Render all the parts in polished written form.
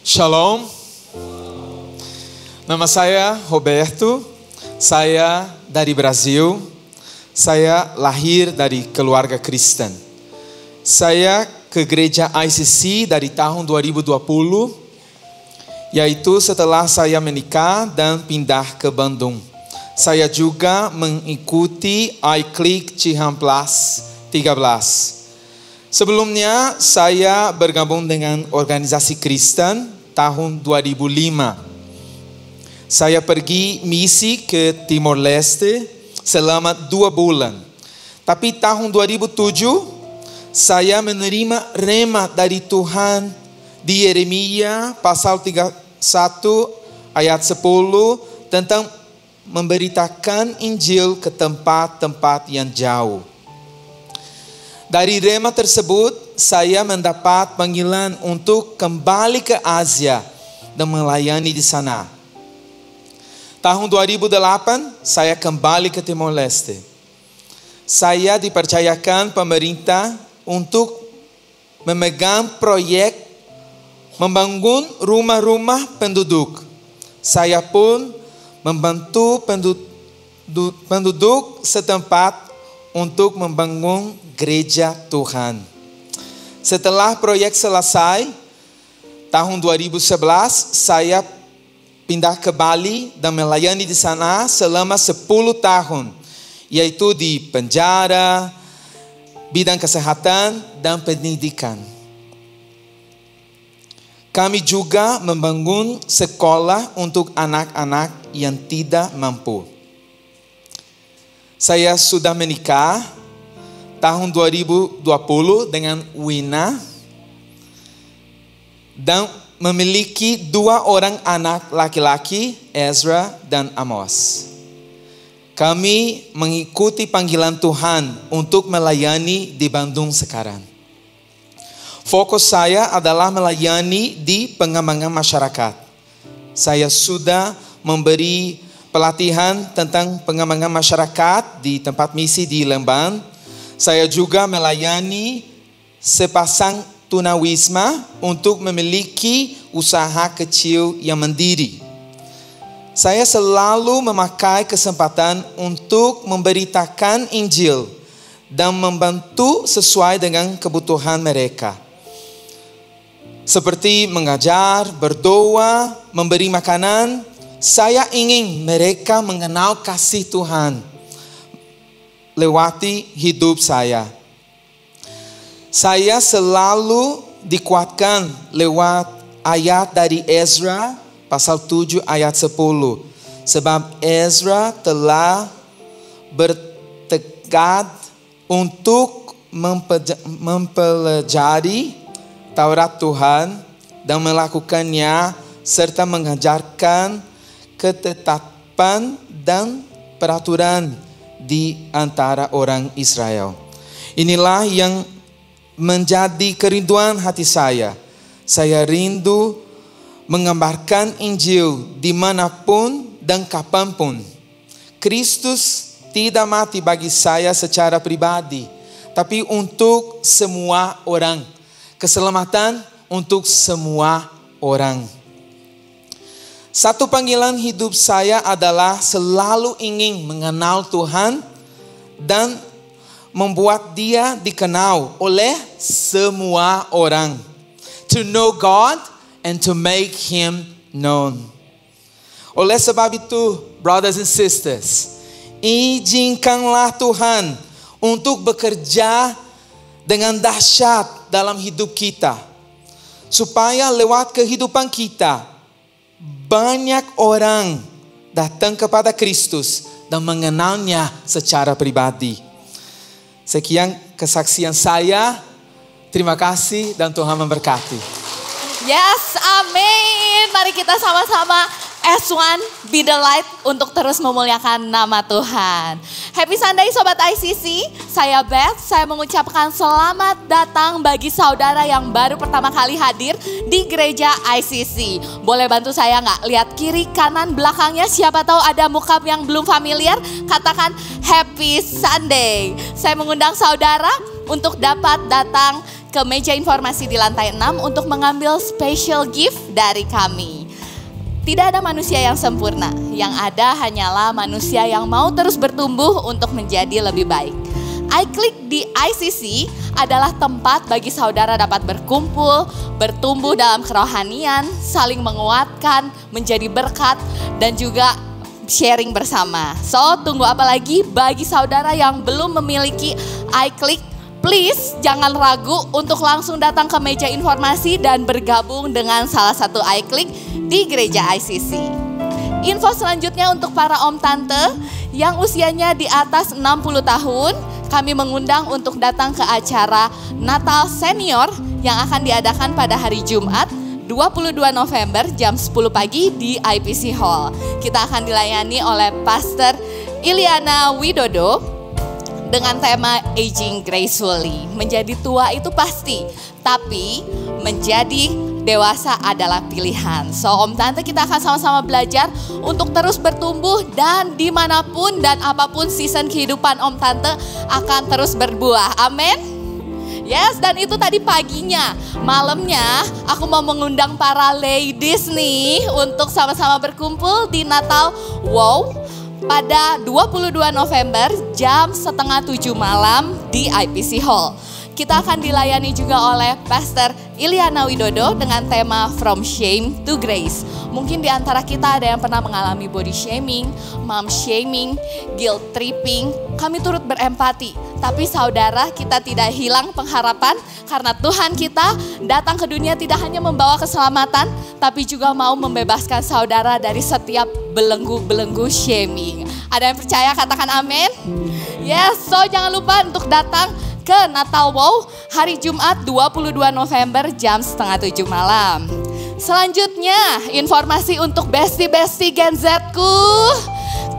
Shalom. Nama saya Roberto. Saya dari Brasil. Saya lahir dari keluarga Kristen. Saya ke gereja ICC dari tahun 2020, yaitu setelah saya menikah dan pindah ke Bandung. Saya juga mengikuti iClick Cihamplas 13. Sebelumnya saya bergabung dengan organisasi Kristen tahun 2005. Saya pergi misi ke Timor Leste selama 2 bulan. Tapi tahun 2007 saya menerima rema dari Tuhan di Yeremia pasal 31 ayat 10 tentang memberitakan Injil ke tempat-tempat yang jauh. Dari rema tersebut, saya mendapat panggilan untuk kembali ke Asia dan melayani di sana. Tahun 2008, saya kembali ke Timor Leste. Saya dipercayakan pemerintah untuk memegang proyek membangun rumah-rumah penduduk. Saya pun membantu penduduk setempat untuk membangun gereja Tuhan. Setelah proyek selesai, tahun 2011 saya pindah ke Bali dan melayani di sana selama 10 tahun, yaitu di penjara, bidang kesehatan dan pendidikan. Kami juga membangun sekolah untuk anak-anak yang tidak mampu. Saya sudah menikah tahun 2020 dengan Wina dan memiliki 2 orang anak laki-laki, Ezra dan Amos. Kami mengikuti panggilan Tuhan untuk melayani di Bandung sekarang. Fokus saya adalah melayani di pengembangan masyarakat. Saya sudah memberi pelatihan tentang pengembangan masyarakat di tempat misi di Lembang. Saya juga melayani sepasang tunawisma untuk memiliki usaha kecil yang mandiri. Saya selalu memakai kesempatan untuk memberitakan Injil dan membantu sesuai dengan kebutuhan mereka. Seperti mengajar, berdoa, memberi makanan. Saya ingin mereka mengenal kasih Tuhan lewati hidup saya. Saya selalu dikuatkan lewat ayat dari Ezra pasal 7 ayat 10. Sebab Ezra telah bertekad untuk mempelajari Taurat Tuhan dan melakukannya serta mengajarkan ketetapan dan peraturan di antara orang Israel. Inilah yang menjadi kerinduan hati saya. Saya rindu mengabarkan Injil dimanapun dan kapanpun. Kristus tidak mati bagi saya secara pribadi, tapi untuk semua orang. Keselamatan untuk semua orang. Satu panggilan hidup saya adalah selalu ingin mengenal Tuhan dan membuat Dia dikenal oleh semua orang. To know God and to make Him known. Oleh sebab itu, brothers and sisters, izinkanlah Tuhan untuk bekerja dengan dahsyat dalam hidup kita, supaya lewat kehidupan kita banyak orang datang kepada Kristus dan mengenalnya secara pribadi. Sekian kesaksian saya. Terima kasih dan Tuhan memberkati. Yes, amin. Mari kita sama-sama as one, be the light untuk terus memuliakan nama Tuhan. Happy Sunday Sobat ICC, saya Beth. Saya mengucapkan selamat datang bagi saudara yang baru pertama kali hadir di gereja ICC. Boleh bantu saya nggak? Lihat kiri, kanan, belakangnya, siapa tahu ada muka yang belum familiar. Katakan Happy Sunday. Saya mengundang saudara untuk dapat datang ke meja informasi di lantai 6 untuk mengambil special gift dari kami. Tidak ada manusia yang sempurna, yang ada hanyalah manusia yang mau terus bertumbuh untuk menjadi lebih baik. iClick di ICC adalah tempat bagi saudara dapat berkumpul, bertumbuh dalam kerohanian, saling menguatkan, menjadi berkat, dan juga sharing bersama. So, tunggu apa lagi bagi saudara yang belum memiliki iClick? Please jangan ragu untuk langsung datang ke meja informasi dan bergabung dengan salah satu iClick di gereja ICC. Info selanjutnya untuk para om tante yang usianya di atas 60 tahun, kami mengundang untuk datang ke acara Natal Senior yang akan diadakan pada hari Jumat 22 November jam 10 pagi di IPC Hall. Kita akan dilayani oleh Pastor Iliana Widodo dengan tema Aging Gracefully. Menjadi tua itu pasti, tapi menjadi dewasa adalah pilihan. So om tante kita akan sama-sama belajar untuk terus bertumbuh dan dimanapun dan apapun season kehidupan om tante akan terus berbuah. Amin. Yes, dan itu tadi paginya. Malamnya aku mau mengundang para ladies nih untuk sama-sama berkumpul di Natal Wow pada 22 November jam 6:30 malam di IPC Hall. Kita akan dilayani juga oleh Pastor Iliana Widodo dengan tema From Shame to Grace. Mungkin di antara kita ada yang pernah mengalami body shaming, mom shaming, guilt tripping. Kami turut berempati, tapi saudara kita tidak hilang pengharapan karena Tuhan kita datang ke dunia tidak hanya membawa keselamatan, tapi juga mau membebaskan saudara dari setiap belenggu-belenggu shaming. Ada yang percaya katakan amin? Yes, so jangan lupa untuk datang ke Natal Wow hari Jumat 22 November jam 6:30 malam. Selanjutnya informasi untuk bestie-bestie Gen Z-ku.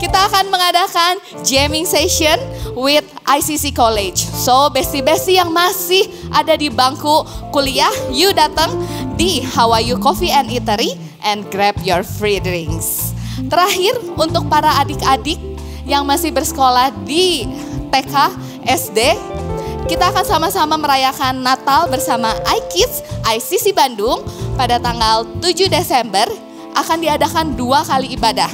Kita akan mengadakan jamming session with ICC College. So bestie-bestie yang masih ada di bangku kuliah, you datang di Hawaii Coffee and Eatery and grab your free drinks. Terakhir untuk para adik-adik yang masih bersekolah di TK, SD, kita akan sama-sama merayakan Natal bersama iKids ICC Bandung pada tanggal 7 Desember. Akan diadakan 2 kali ibadah,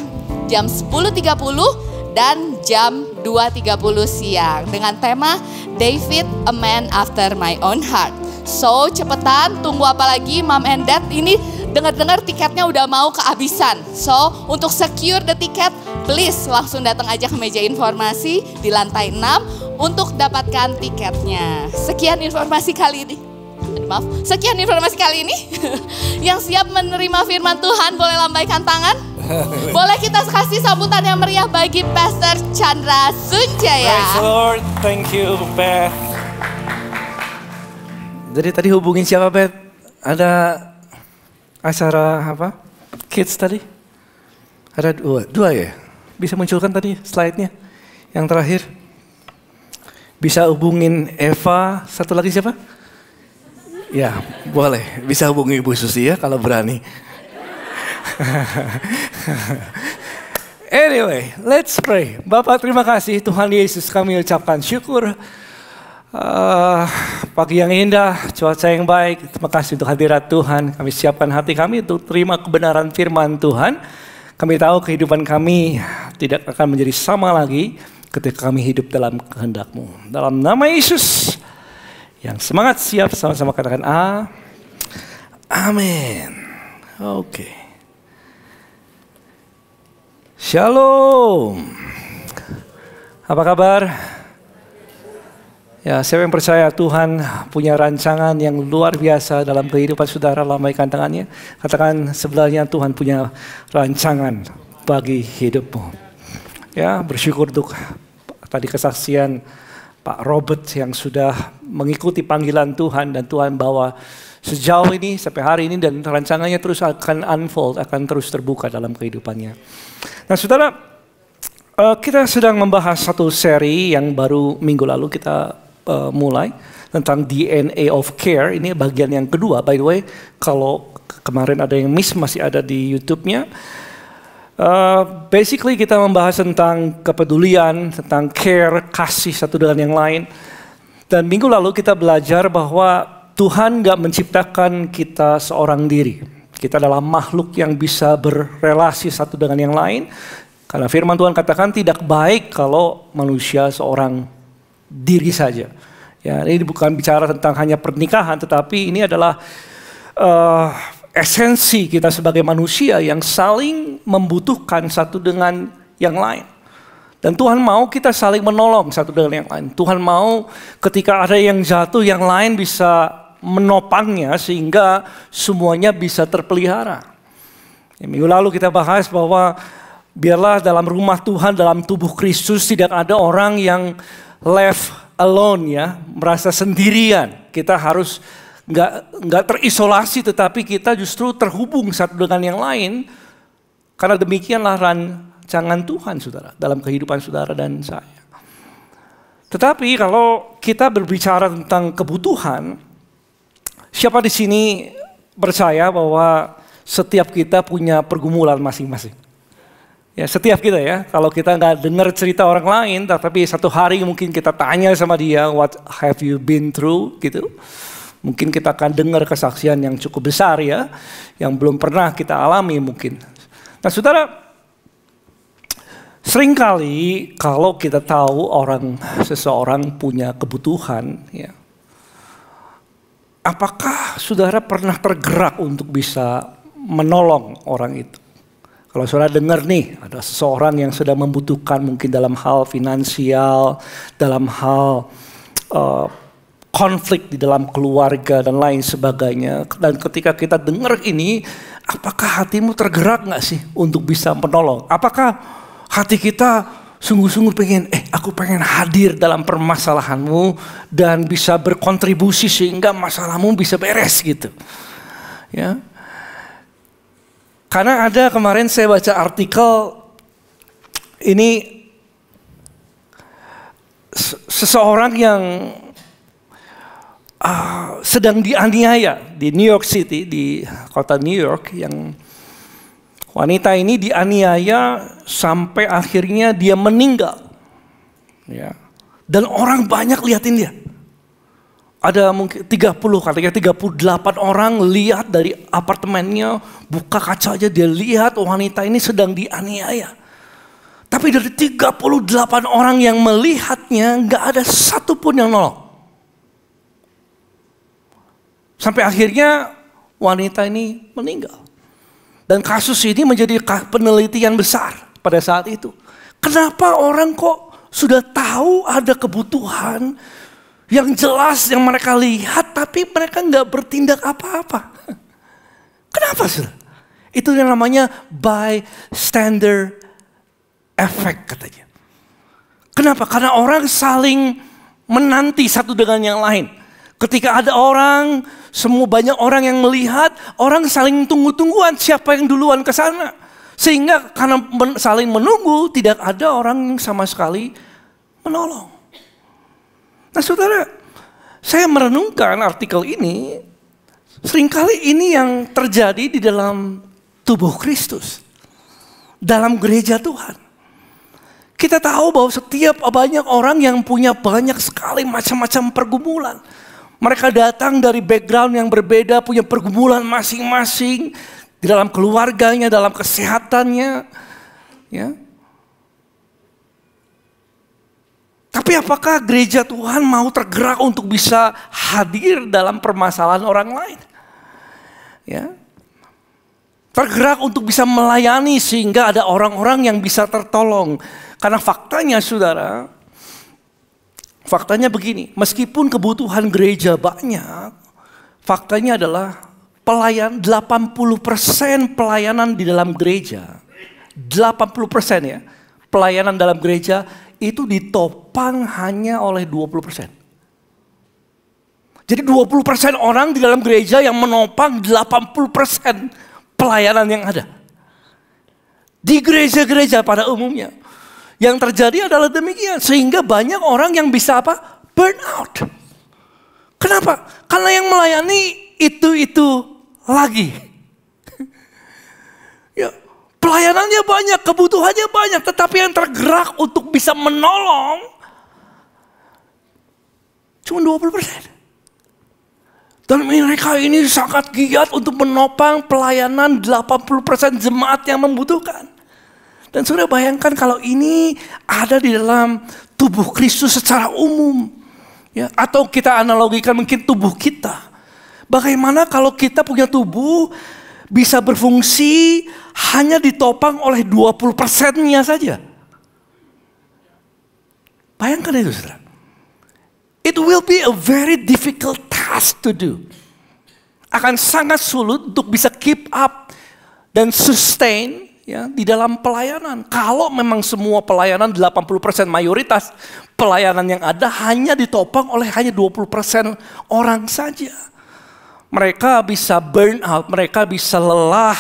jam 10.30 dan jam 2.30 siang dengan tema David, a man after my own heart. So cepetan, tunggu apa lagi mom and dad, ini dengar-dengar tiketnya udah mau kehabisan. So untuk secure the ticket, please langsung datang aja ke meja informasi di lantai 6 untuk dapatkan tiketnya. Sekian informasi kali ini. Sekian informasi kali ini. Yang siap menerima firman Tuhan boleh lambaikan tangan. Boleh kita kasih sambutan yang meriah bagi Pastor Chandra Sunjaya. Praise the Lord, thank you Beth. Jadi tadi hubungin siapa Beth? Ada acara apa? Kids tadi? Ada dua ya? Bisa munculkan tadi slide-nya yang terakhir? Bisa hubungin Eva, satu lagi siapa? Ya boleh, bisa hubungi Ibu Susi ya kalau berani. Anyway, let's pray. Bapak terima kasih Tuhan Yesus, kami ucapkan syukur. Pagi yang indah, cuaca yang baik. Terima kasih untuk hadirat Tuhan. Kami siapkan hati kami untuk terima kebenaran firman Tuhan. Kami tahu kehidupan kami tidak akan menjadi sama lagi ketika kami hidup dalam kehendak-Mu. Dalam nama Yesus, yang semangat siap sama-sama katakan amin. Oke. Shalom. Apa kabar? Ya, saya yang percaya Tuhan punya rancangan yang luar biasa dalam kehidupan saudara. Lambaikan tangannya. Katakan sebelahnya, Tuhan punya rancangan bagi hidupmu. Ya, bersyukur untuk tadi kesaksian Pak Robert yang sudah mengikuti panggilan Tuhan dan Tuhan bawa sejauh ini sampai hari ini, dan rancangannya terus akan unfold, akan terus terbuka dalam kehidupannya. Nah saudara, kita sedang membahas satu seri yang baru minggu lalu kita mulai tentang DNA of Care. Ini bagian yang kedua, by the way. Kalau kemarin ada yang miss, masih ada di YouTube-nya. Basically kita membahas tentang kepedulian, tentang care, kasih satu dengan yang lain. Dan minggu lalu kita belajar bahwa Tuhan gak menciptakan kita seorang diri. Kita adalah makhluk yang bisa berrelasi satu dengan yang lain. Karena firman Tuhan katakan tidak baik kalau manusia seorang diri saja. Ya, ini bukan bicara tentang hanya pernikahan, tetapi ini adalah esensi kita sebagai manusia yang saling membutuhkan satu dengan yang lain. Dan Tuhan mau kita saling menolong satu dengan yang lain. Tuhan mau ketika ada yang jatuh, yang lain bisa menopangnya sehingga semuanya bisa terpelihara. Minggu lalu kita bahas bahwa biarlah dalam rumah Tuhan, dalam tubuh Kristus tidak ada orang yang left alone, ya, merasa sendirian. Kita harus nggak terisolasi, tetapi kita justru terhubung satu dengan yang lain. Karena demikianlah rancangan Tuhan, saudara, dalam kehidupan saudara dan saya. Tetapi kalau kita berbicara tentang kebutuhan, siapa di sini percaya bahwa setiap kita punya pergumulan masing-masing? Ya, setiap kita, ya. Kalau kita nggak dengar cerita orang lain, tapi satu hari mungkin kita tanya sama dia, what have you been through, gitu. Mungkin kita akan dengar kesaksian yang cukup besar, ya, yang belum pernah kita alami mungkin. Nah, saudara, seringkali kalau kita tahu seseorang punya kebutuhan, ya, apakah saudara pernah tergerak untuk bisa menolong orang itu? Kalau saudara dengar nih, ada seseorang yang sedang membutuhkan mungkin dalam hal finansial, dalam hal konflik di dalam keluarga dan lain sebagainya. Dan ketika kita dengar ini, apakah hatimu tergerak gak sih untuk bisa menolong? Apakah hati kita sungguh-sungguh pengen, aku pengen hadir dalam permasalahanmu dan bisa berkontribusi sehingga masalahmu bisa beres gitu. Ya. Karena ada kemarin saya baca artikel ini seseorang yang sedang dianiaya di New York City, di kota New York, yang wanita ini dianiaya sampai akhirnya dia meninggal. Ya. Dan orang banyak liatin dia. Ada mungkin 38 orang lihat dari apartemennya, buka kaca aja dia lihat wanita ini sedang dianiaya. Tapi dari 38 orang yang melihatnya gak ada satupun yang nolong. Sampai akhirnya wanita ini meninggal. Dan kasus ini menjadi penelitian besar pada saat itu. Kenapa orang kok sudah tahu ada kebutuhan yang jelas yang mereka lihat, tapi mereka nggak bertindak apa-apa? Kenapa sih? Itu yang namanya bystander effect katanya. Kenapa? Karena orang saling menanti satu dengan yang lain. Ketika ada orang, banyak orang yang melihat, orang saling tunggu-tungguan siapa yang duluan ke sana. Sehingga karena saling menunggu, tidak ada orang yang sama sekali menolong. Nah, saudara, saya merenungkan artikel ini, seringkali ini yang terjadi di dalam tubuh Kristus, dalam gereja Tuhan. Kita tahu bahwa banyak orang yang punya banyak sekali macam-macam pergumulan. Mereka datang dari background yang berbeda, punya pergumulan masing-masing di dalam keluarganya, dalam kesehatannya, ya. Tapi apakah gereja Tuhan mau tergerak untuk bisa hadir dalam permasalahan orang lain? Ya. Tergerak untuk bisa melayani sehingga ada orang-orang yang bisa tertolong. Karena faktanya, saudara, faktanya begini, meskipun kebutuhan gereja banyak, faktanya adalah 80% pelayanan di dalam gereja, 80% ya, pelayanan dalam gereja itu ditopang hanya oleh 20%. Jadi 20% orang di dalam gereja yang menopang 80% pelayanan yang ada. Di gereja-gereja pada umumnya. Yang terjadi adalah demikian. Sehingga banyak orang yang bisa apa? Burn out. Kenapa? Karena yang melayani itu lagi. Ya, pelayanannya banyak, kebutuhannya banyak. Tetapi yang tergerak untuk bisa menolong cuma 20%. Dan mereka ini sangat giat untuk menopang pelayanan 80% jemaat yang membutuhkan. Dan saudara bayangkan kalau ini ada di dalam tubuh Kristus secara umum. Ya, atau kita analogikan mungkin tubuh kita. Bagaimana kalau kita punya tubuh bisa berfungsi hanya ditopang oleh 20%-nya saja. Bayangkan itu saudara. It will be a very difficult task to do. Akan sangat sulit untuk bisa keep up dan sustain ya, di dalam pelayanan. Kalau memang semua pelayanan 80% mayoritas pelayanan yang ada hanya ditopang oleh hanya 20% orang saja. Mereka bisa burn out, mereka bisa lelah,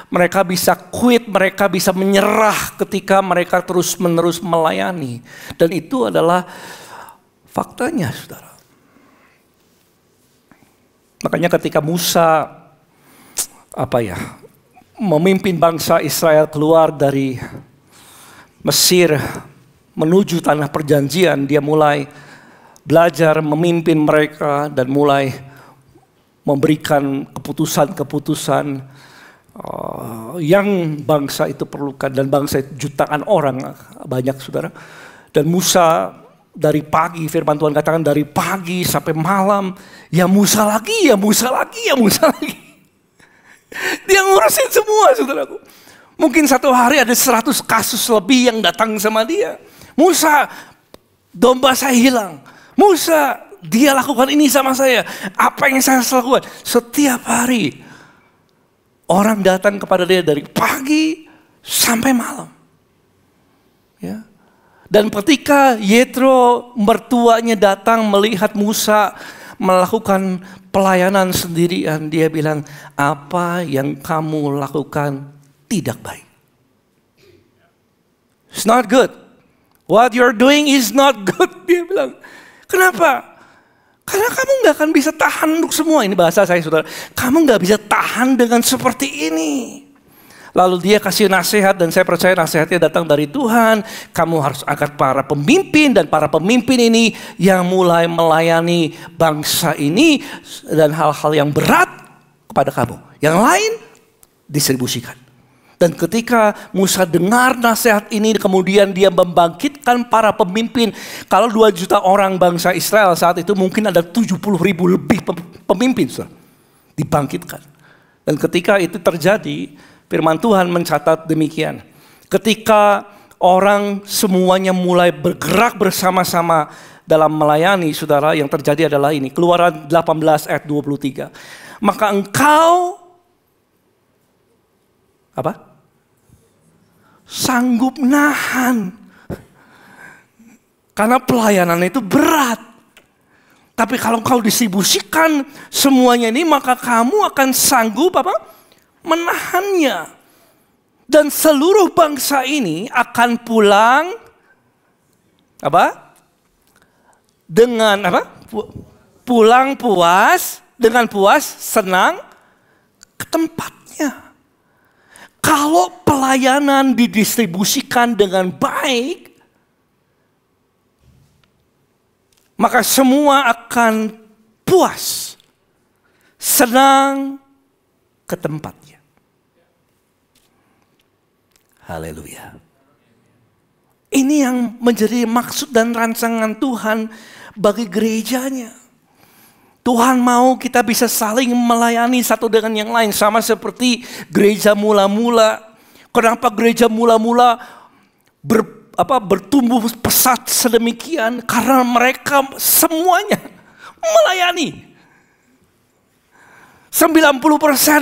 mereka bisa quit, mereka bisa menyerah ketika mereka terus-menerus melayani. Dan itu adalah faktanya, saudara. Makanya ketika Musa memimpin bangsa Israel keluar dari Mesir menuju tanah perjanjian, dia mulai belajar memimpin mereka dan mulai memberikan keputusan-keputusan yang bangsa itu perlukan, dan bangsa itu jutaan orang banyak, saudara. Dan Musa dari pagi, firman Tuhan katakan dari pagi sampai malam, ya Musa lagi. Dia ngurusin semua, saudaraku. Mungkin satu hari ada 100 kasus lebih yang datang sama dia. Musa, domba saya hilang. Musa, dia lakukan ini sama saya. Apa yang saya lakukan? Setiap hari orang datang kepada dia dari pagi sampai malam. Ya. Dan ketika Yetro mertuanya datang melihat Musa melakukan pelayanan sendirian, dia bilang, apa yang kamu lakukan tidak baik. It's not good. What you're doing is not good, dia bilang. Kenapa? Karena kamu gak akan bisa tahan untuk semua. Ini bahasa saya, saudara. Kamu gak bisa tahan dengan seperti ini. Lalu dia kasih nasihat, dan saya percaya nasihatnya datang dari Tuhan. Kamu harus angkat para pemimpin, dan para pemimpin ini yang mulai melayani bangsa ini dan hal-hal yang berat kepada kamu. Yang lain distribusikan. Dan ketika Musa dengar nasihat ini, kemudian dia membangkitkan para pemimpin. Kalau 2 juta orang bangsa Israel saat itu, mungkin ada 70.000 lebih pemimpin, saudara, dibangkitkan. Dan ketika itu terjadi, firman Tuhan mencatat demikian. Ketika orang semuanya mulai bergerak bersama-sama dalam melayani, saudara, yang terjadi adalah ini. Keluaran 18 ayat 23. Maka engkau sanggup nahan. Karena pelayanan itu berat. Tapi kalau engkau distribusikan semuanya ini, maka kamu akan sanggup menahannya. Dan seluruh bangsa ini akan pulang dengan pulang puas, dengan puas, senang ke tempatnya. Kalau pelayanan didistribusikan dengan baik, maka semua akan puas, senang ke tempatnya. Haleluya. Ini yang menjadi maksud dan rancangan Tuhan bagi gerejanya. Tuhan mau kita bisa saling melayani satu dengan yang lain. Sama seperti gereja mula-mula. Kenapa gereja mula-mula bertumbuh pesat sedemikian? Karena mereka semuanya melayani. 90%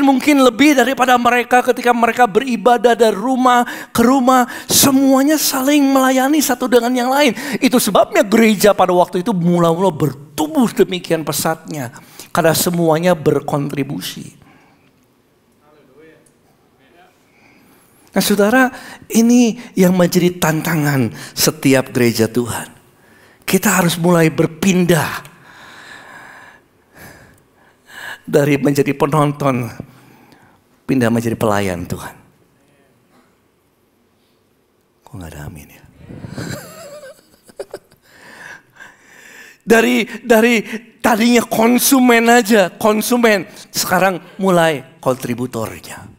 mungkin lebih daripada mereka ketika mereka beribadah dari rumah ke rumah. Semuanya saling melayani satu dengan yang lain. Itu sebabnya gereja pada waktu itu mula-mula bertumbuh demikian pesatnya. Karena semuanya berkontribusi. Nah saudara, ini yang menjadi tantangan setiap gereja Tuhan. Kita harus mulai berpindah dari menjadi penonton, pindah menjadi pelayan Tuhan. Kok gak ada amin ya? Dari tadinya konsumen aja, konsumen. Sekarang mulai kontributornya.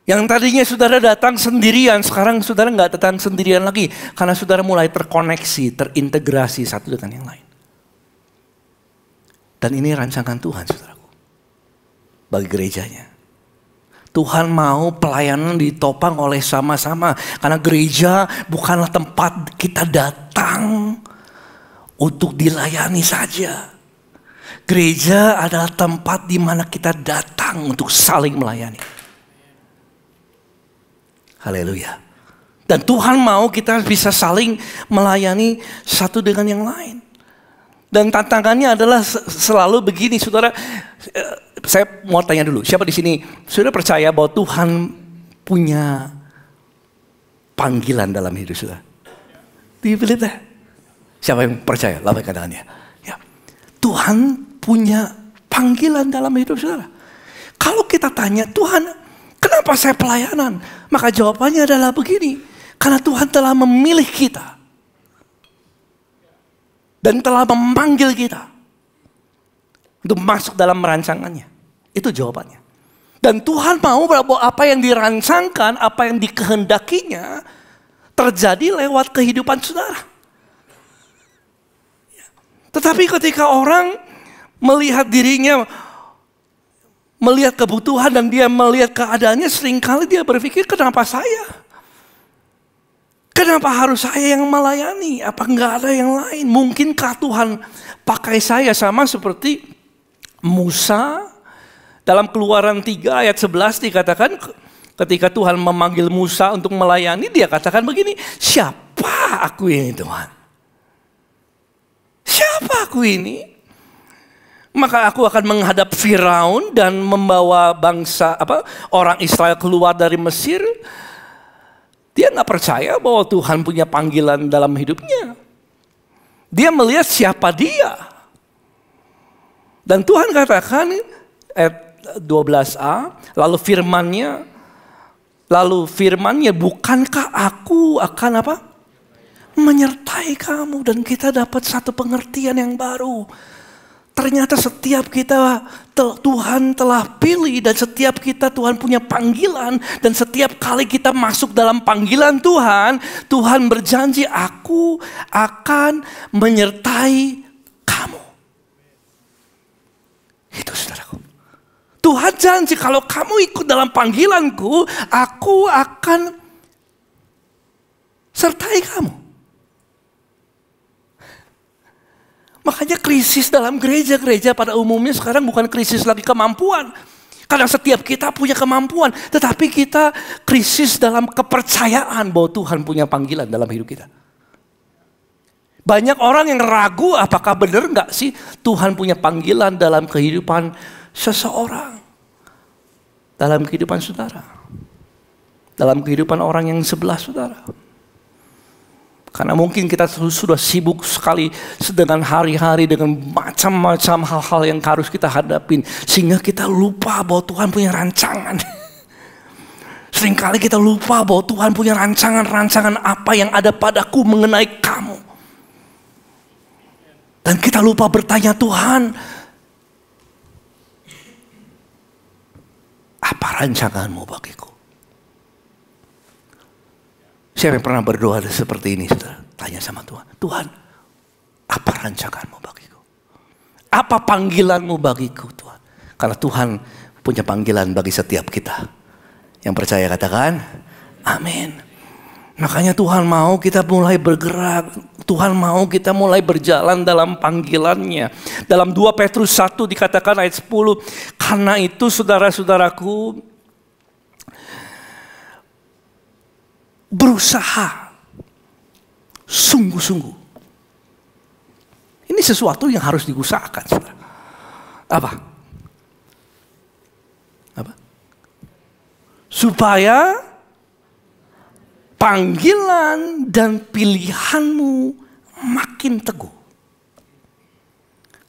Yang tadinya saudara datang sendirian, sekarang saudara nggak datang sendirian lagi. Karena saudara mulai terkoneksi, terintegrasi satu dengan yang lain. Dan ini rancangan Tuhan, saudaraku. Bagi gerejanya. Tuhan mau pelayanan ditopang oleh sama-sama. Karena gereja bukanlah tempat kita datang untuk dilayani saja. Gereja adalah tempat di mana kita datang untuk saling melayani. Haleluya. Dan Tuhan mau kita bisa saling melayani satu dengan yang lain. Dan tantangannya adalah selalu begini, saudara. Saya mau tanya dulu, siapa di sini sudah percaya bahwa Tuhan punya panggilan dalam hidup saudara? Do you believe that? Siapa yang percaya? Lambaikan tangannya. Ya. Tuhan punya panggilan dalam hidup saudara. Kalau kita tanya, Tuhan, kenapa saya pelayanan? Maka jawabannya adalah begini. Karena Tuhan telah memilih kita. Dan telah memanggil kita. Untuk masuk dalam rancangannya. Itu jawabannya. Dan Tuhan mau bahwa apa yang dirancangkan, apa yang dikehendakinya, terjadi lewat kehidupan saudara. Tetapi ketika orang melihat dirinya, melihat kebutuhan dan dia melihat keadaannya, seringkali dia berpikir, kenapa saya? Kenapa harus saya yang melayani? Apa enggak ada yang lain? Mungkinkah Tuhan pakai saya sama seperti Musa? Dalam Keluaran 3 ayat 11 dikatakan, ketika Tuhan memanggil Musa untuk melayani, dia katakan begini, siapa aku ini Tuhan? Siapa aku ini? Maka aku akan menghadap Firaun dan membawa orang Israel keluar dari Mesir. Dia nggak percaya bahwa Tuhan punya panggilan dalam hidupnya. Dia melihat siapa dia. Dan Tuhan katakan ayat 12a, lalu firmannya, bukankah aku akan apa? Menyertai kamu. Dan kita dapat satu pengertian yang baru. Ternyata setiap kita Tuhan telah pilih, dan setiap kita Tuhan punya panggilan, dan setiap kali kita masuk dalam panggilan Tuhan, Tuhan berjanji, aku akan menyertai kamu. Itu saudaraku. Tuhan janji kalau kamu ikut dalam panggilanku, aku akan sertai kamu. Makanya krisis dalam gereja-gereja pada umumnya sekarang bukan krisis lagi kemampuan. Karena setiap kita punya kemampuan. Tetapi kita krisis dalam kepercayaan bahwa Tuhan punya panggilan dalam hidup kita. Banyak orang yang ragu apakah benar enggak sih Tuhan punya panggilan dalam kehidupan seseorang. Dalam kehidupan saudara. Dalam kehidupan orang yang sebelah saudara. Karena mungkin kita sudah sibuk sekali dengan hari-hari, dengan macam-macam hal-hal yang harus kita hadapin. Sehingga kita lupa bahwa Tuhan punya rancangan. Seringkali kita lupa bahwa Tuhan punya rancangan-rancangan apa yang ada padaku mengenai kamu. Dan kita lupa bertanya, Tuhan, apa rancanganmu bagiku? Siapa yang pernah berdoa seperti ini, saudara? Tanya sama Tuhan. Tuhan, apa rancanganmu bagiku? Apa panggilanmu bagiku, Tuhan? Karena Tuhan punya panggilan bagi setiap kita. Yang percaya katakan, amin. Makanya Tuhan mau kita mulai bergerak. Tuhan mau kita mulai berjalan dalam panggilannya. Dalam 2 Petrus 1 dikatakan ayat 10. Karena itu saudara-saudaraku, berusaha sungguh-sungguh. Ini sesuatu yang harus diusahakan, saudara. Apa? Supaya panggilan dan pilihanmu makin teguh.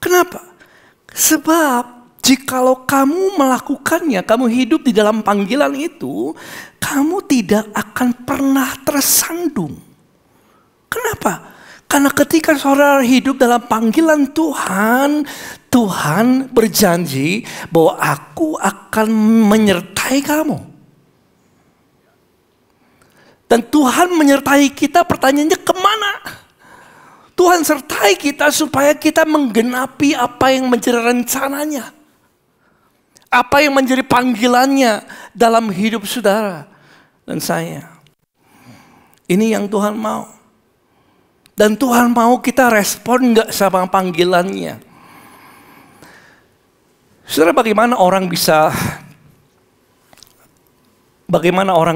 Kenapa? Sebab jikalau kamu melakukannya, kamu hidup di dalam panggilan itu, kamu tidak akan pernah tersandung. Kenapa? Karena ketika saudara hidup dalam panggilan Tuhan, Tuhan berjanji bahwa aku akan menyertai kamu. Dan Tuhan menyertai kita, pertanyaannya kemana? Tuhan sertai kita supaya kita menggenapi apa yang menjadi rencananya. Apa yang menjadi panggilannya dalam hidup saudara dan saya. Ini yang Tuhan mau. Dan Tuhan mau kita respon gak sama panggilannya. Saudara, bagaimana orang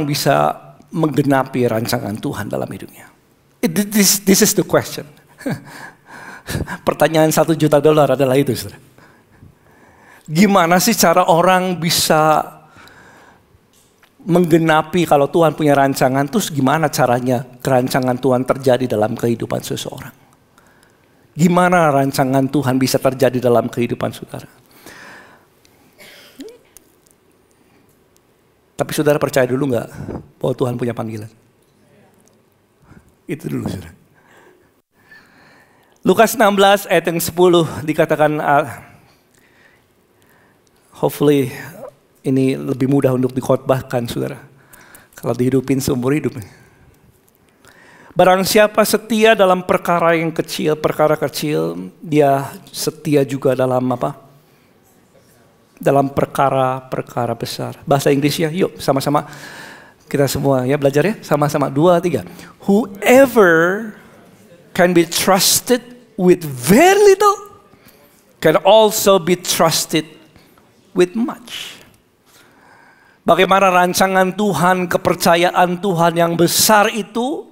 bisa menggenapi rancangan Tuhan dalam hidupnya? This is the question. Pertanyaan $1 juta adalah itu, saudara. Gimana sih cara orang bisa menggenapi kalau Tuhan punya rancangan? Terus gimana caranya rancangan Tuhan terjadi dalam kehidupan seseorang? Gimana rancangan Tuhan bisa terjadi dalam kehidupan saudara? Tapi saudara percaya dulu gak bahwa Tuhan punya panggilan? Itu dulu, saudara. Lukas 16 ayat yang 10 dikatakan, hopefully ini lebih mudah untuk dikhotbahkan, saudara. Kalau dihidupin seumur hidup. Barang siapa setia dalam perkara kecil, dia setia juga dalam apa? Dalam perkara besar. Bahasa Inggrisnya, yuk sama-sama kita semua ya belajar ya. Sama-sama, 2, 3. Whoever can be trusted with very little can also be trusted with much. Bagaimana rancangan Tuhan, kepercayaan Tuhan yang besar itu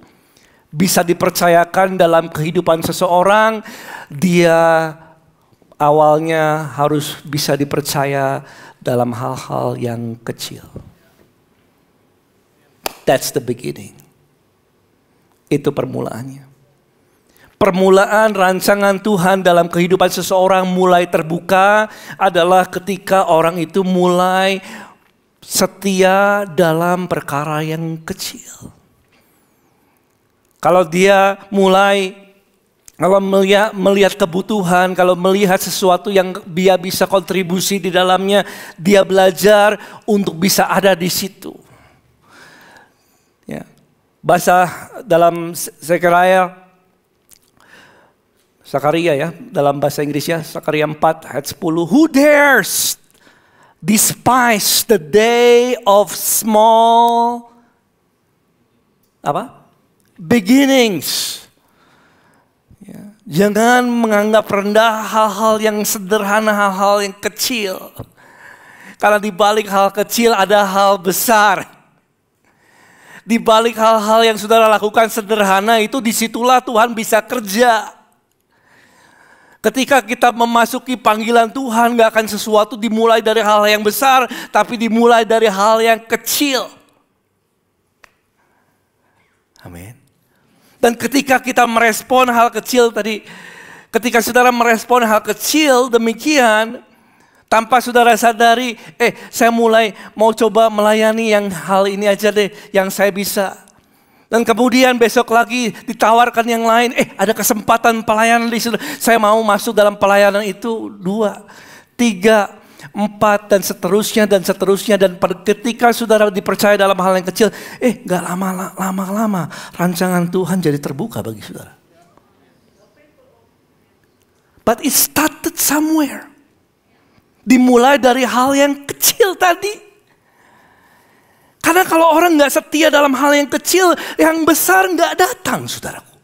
bisa dipercayakan dalam kehidupan seseorang. Dia awalnya harus bisa dipercaya dalam hal-hal yang kecil. That's the beginning. Itu permulaannya. Permulaan rancangan Tuhan dalam kehidupan seseorang mulai terbuka adalah ketika orang itu mulai setia dalam perkara yang kecil. Kalau dia melihat kebutuhan, kalau melihat sesuatu yang dia bisa kontribusi di dalamnya, dia belajar untuk bisa ada di situ. Ya. Bahasa dalam Sakaria ya, dalam bahasa Inggrisnya Sakaria 4 ayat 10. Who dares despise the day of small beginnings. Ya. Jangan menganggap rendah hal-hal yang sederhana, hal-hal yang kecil. Karena di balik hal kecil ada hal besar. Di balik hal-hal yang saudara lakukan sederhana itu, disitulah Tuhan bisa kerja. Ketika kita memasuki panggilan Tuhan, gak akan sesuatu dimulai dari hal yang besar, tapi dimulai dari hal yang kecil. Amin. Dan ketika kita merespon hal kecil tadi, ketika saudara merespon hal kecil demikian, tanpa saudara sadari, saya mulai mau coba melayani yang hal ini aja deh, yang saya bisa. Dan kemudian besok lagi ditawarkan yang lain, ada kesempatan pelayanan di situ. Saya mau masuk dalam pelayanan itu 2, 3, 4 dan seterusnya. Dan ketika saudara dipercaya dalam hal yang kecil, gak lama-lama rancangan Tuhan jadi terbuka bagi saudara. But it started somewhere. Dimulai dari hal yang kecil tadi. Karena kalau orang gak setia dalam hal yang kecil, yang besar gak datang, saudaraku.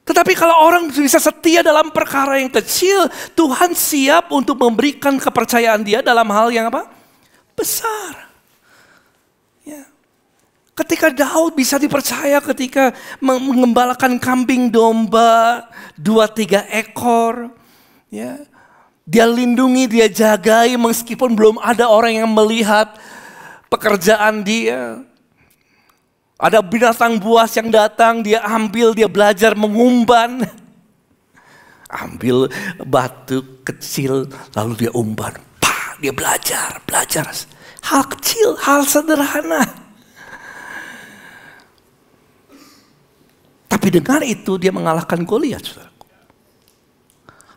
Tetapi kalau orang bisa setia dalam perkara yang kecil, Tuhan siap untuk memberikan kepercayaan dia dalam hal yang besar. Ya. Ketika Daud bisa dipercaya ketika mengembalakan kambing domba 2-3 ekor. Ya. Dia lindungi, dia jagai meskipun belum ada orang yang melihat pekerjaan dia. Ada binatang buas yang datang, dia ambil, dia belajar mengumban. Ambil batu kecil lalu dia umban. Dia belajar. Hal kecil, hal sederhana. Tapi dengan itu dia mengalahkan Goliat, saudaraku.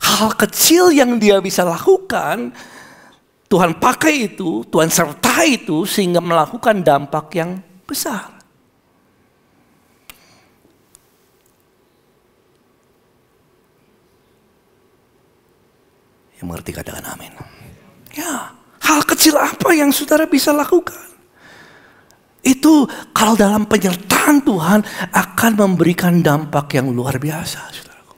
Hal kecil yang dia bisa lakukan, Tuhan pakai itu, Tuhan sertai itu sehingga melakukan dampak yang besar. Yang mengerti katakan amin. Ya, hal kecil apa yang saudara bisa lakukan? Itu kalau dalam penyertaan Tuhan akan memberikan dampak yang luar biasa, saudaraku.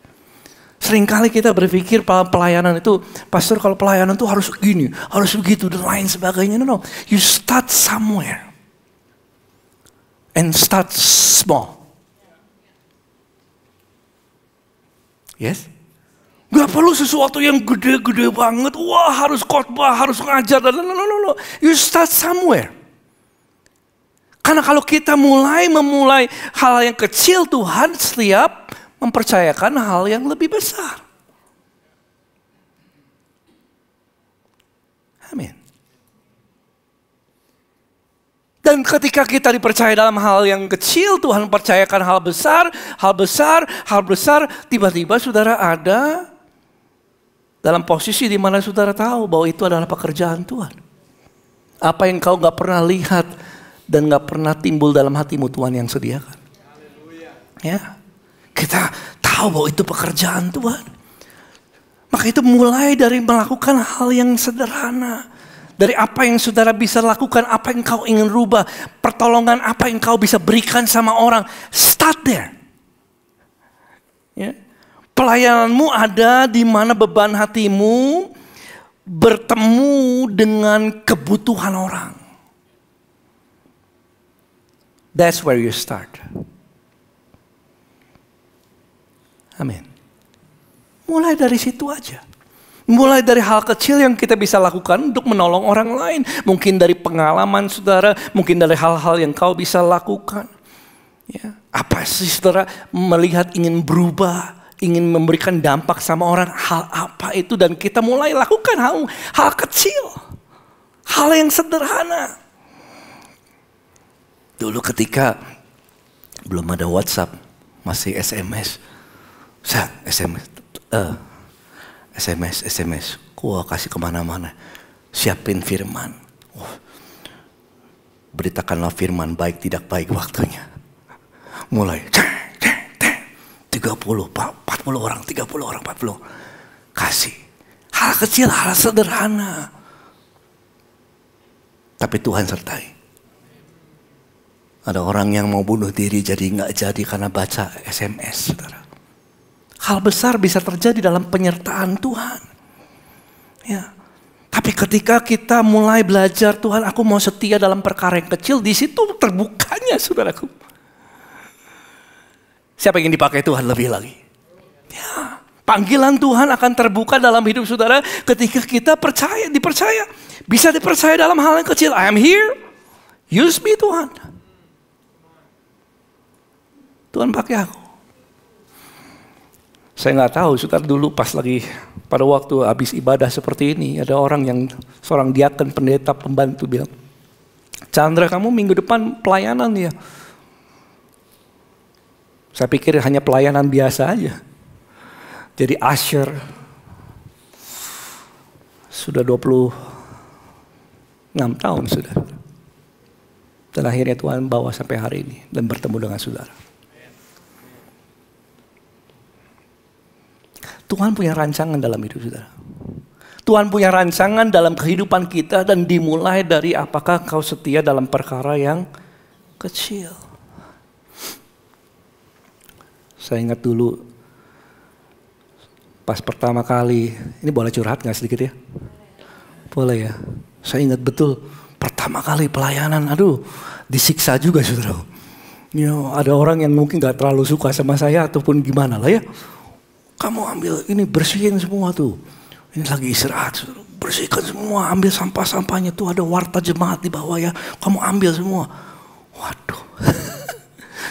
Seringkali kita berpikir pelayanan itu, pastor kalau pelayanan itu harus gini, harus begitu dan lain sebagainya. No. You start somewhere and start small. Yes? Gak perlu sesuatu yang gede-gede banget. Wah, harus khotbah, harus ngajar. No. You start somewhere. Karena kalau kita memulai hal yang kecil, Tuhan setiap mempercayakan hal yang lebih besar. Amin. Dan ketika kita dipercaya dalam hal yang kecil, Tuhan percayakan hal besar, tiba-tiba saudara ada dalam posisi di mana saudara tahu bahwa itu adalah pekerjaan Tuhan. Apa yang kau gak pernah lihat dan gak pernah timbul dalam hatimu, Tuhan yang sediakan. Ya, kita tahu bahwa itu pekerjaan Tuhan. Maka itu mulai dari melakukan hal yang sederhana. Dari apa yang saudara bisa lakukan, apa yang kau ingin rubah, pertolongan apa yang kau bisa berikan sama orang. Start there. Ya. Pelayananmu ada di mana beban hatimu bertemu dengan kebutuhan orang. That's where you start. Amin. Mulai dari situ aja. Mulai dari hal kecil yang kita bisa lakukan untuk menolong orang lain. Mungkin dari pengalaman saudara, mungkin dari hal-hal yang kau bisa lakukan. Ya. Apa sih saudara melihat ingin berubah, ingin memberikan dampak sama orang, hal apa itu? Dan kita mulai lakukan hal kecil. Hal yang sederhana. Dulu ketika belum ada WhatsApp, masih SMS. Saya SMS. Gua kasih kemana-mana. Siapin firman. Beritakanlah firman baik tidak baik waktunya. Mulai. 30, 40 orang, 40. Kasih. Hal kecil, hal sederhana. Tapi Tuhan sertai. Ada orang yang mau bunuh diri jadi nggak jadi karena baca SMS, saudara. Hal besar bisa terjadi dalam penyertaan Tuhan. Ya. Tapi ketika kita mulai belajar, Tuhan aku mau setia dalam perkara yang kecil, di situ terbukanya, saudaraku. Siapa yang ingin dipakai Tuhan lebih lagi? Ya. Panggilan Tuhan akan terbuka dalam hidup saudara ketika kita dipercaya. Bisa dipercaya dalam hal yang kecil. I am here. Use me Tuhan. Tuhan pakai aku. Saya nggak tahu, saudara dulu pas lagi pada waktu habis ibadah seperti ini, ada orang yang seorang diaken, pendeta, pembantu bilang, Chandra kamu minggu depan pelayanan ya. Saya pikir hanya pelayanan biasa aja. Jadi usher. Sudah 26 tahun sudah. Dan akhirnya Tuhan bawa sampai hari ini dan bertemu dengan saudara. Tuhan punya rancangan dalam hidup saudara. Tuhan punya rancangan dalam kehidupan kita dan dimulai dari apakah kau setia dalam perkara yang kecil. Saya ingat dulu pas pertama kali, ini boleh curhat gak sedikit ya? Boleh ya. Saya ingat betul pertama kali pelayanan, aduh disiksa juga saudara. Ya, ada orang yang mungkin gak terlalu suka sama saya ataupun gimana lah ya. Kamu ambil ini, bersihin semua tuh. Ini lagi istirahat, bersihkan semua, ambil sampah-sampahnya tuh, ada warta jemaat di bawah ya. Kamu ambil semua. Waduh.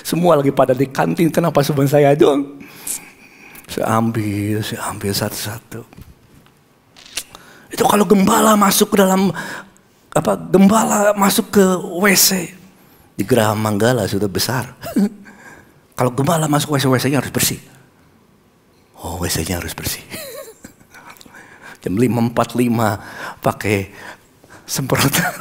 Semua lagi pada di kantin, kenapa cuma saya doang? Saya ambil satu-satu. Itu kalau gembala masuk ke dalam gembala masuk ke WC di Geraha Manggala sudah besar. Kalau gembala masuk WC-nya harus bersih. Oh, WC-nya harus bersih. Jam 5.45 pakai semprotan.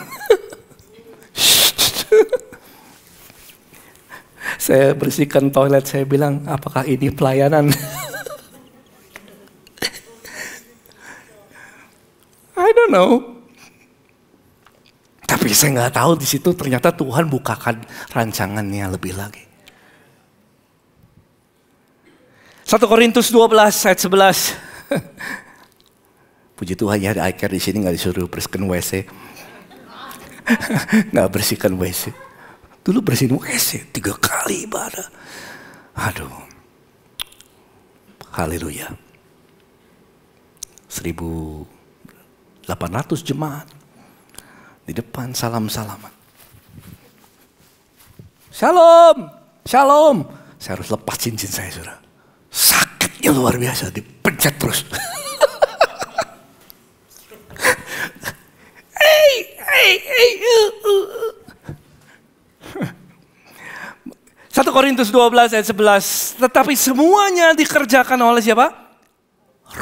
Saya bersihkan toilet, saya bilang, apakah ini pelayanan? I don't know. Tapi saya nggak tahu di situ ternyata Tuhan bukakan rancangannya lebih lagi. 1 Korintus 12 ayat 11. Puji Tuhan ya, ada Iker di sini nggak disuruh bersihkan WC. Nggak bersihkan WC. Dulu bersihin WC 3 kali ibadah. Aduh. Haleluya. 1.800 jemaat. Di depan salam-salaman. Shalom. Shalom. Saya harus lepas cincin saya, saudara. Sakitnya luar biasa. Dipencet terus. Hey. 1 Korintus 12 ayat 11. Tetapi semuanya dikerjakan oleh siapa?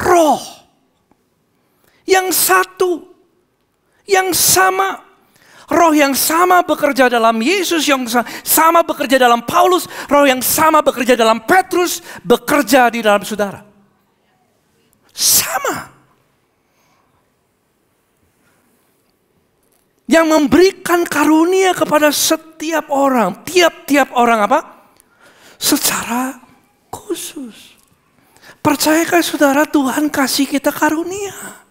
Roh. Yang satu. Yang sama. Roh yang sama bekerja dalam Yesus, yang sama bekerja dalam Paulus. Roh yang sama bekerja dalam Petrus, bekerja di dalam saudara. Sama. Yang memberikan karunia kepada setiap orang. Tiap-tiap orang apa? Secara khusus. Percayakah saudara Tuhan kasih kita karunia?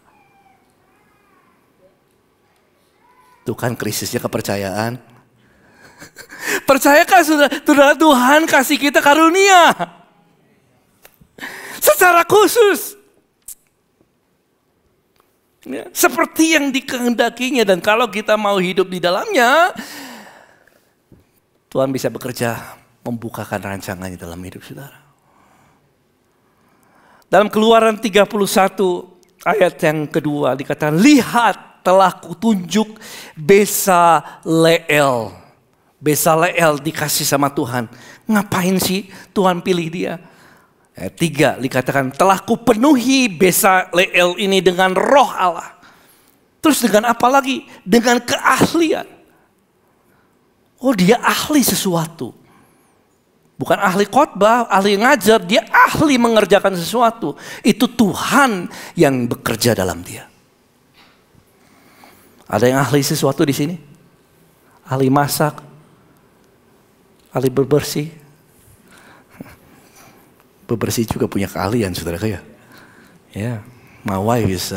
Tuh kan krisisnya kepercayaan. Percayakah saudara Tuhan kasih kita karunia? Secara khusus. Ya, seperti yang dikehendakinya, dan kalau kita mau hidup di dalamnya, Tuhan bisa bekerja membukakan rancangannya dalam hidup saudara. Dalam Keluaran 31 ayat yang kedua dikatakan, lihat telah kutunjuk Besaleel. Besaleel dikasih sama Tuhan. Ngapain sih Tuhan pilih dia? Ayat 3 dikatakan, telah kupenuhi Besaleel ini dengan roh Allah. Terus dengan apa lagi? Dengan keahlian. Oh, dia ahli sesuatu. Bukan ahli khotbah, ahli ngajar, dia ahli mengerjakan sesuatu. Itu Tuhan yang bekerja dalam dia. Ada yang ahli sesuatu di sini? Ahli masak, ahli berbersih. Bebersih juga punya keahlian, saudara ya. Ya, my wife is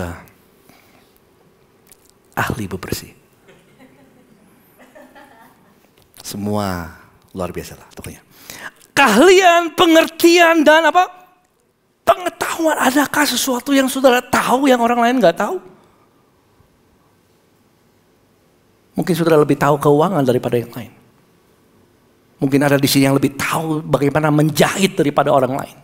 ahli bebersih. Semua luar biasa lah pokoknya. Keahlian, pengertian dan apa? Pengetahuan. Adakah sesuatu yang saudara tahu yang orang lain nggak tahu? Mungkin saudara lebih tahu keuangan daripada yang lain. Mungkin ada di sini yang lebih tahu bagaimana menjahit daripada orang lain.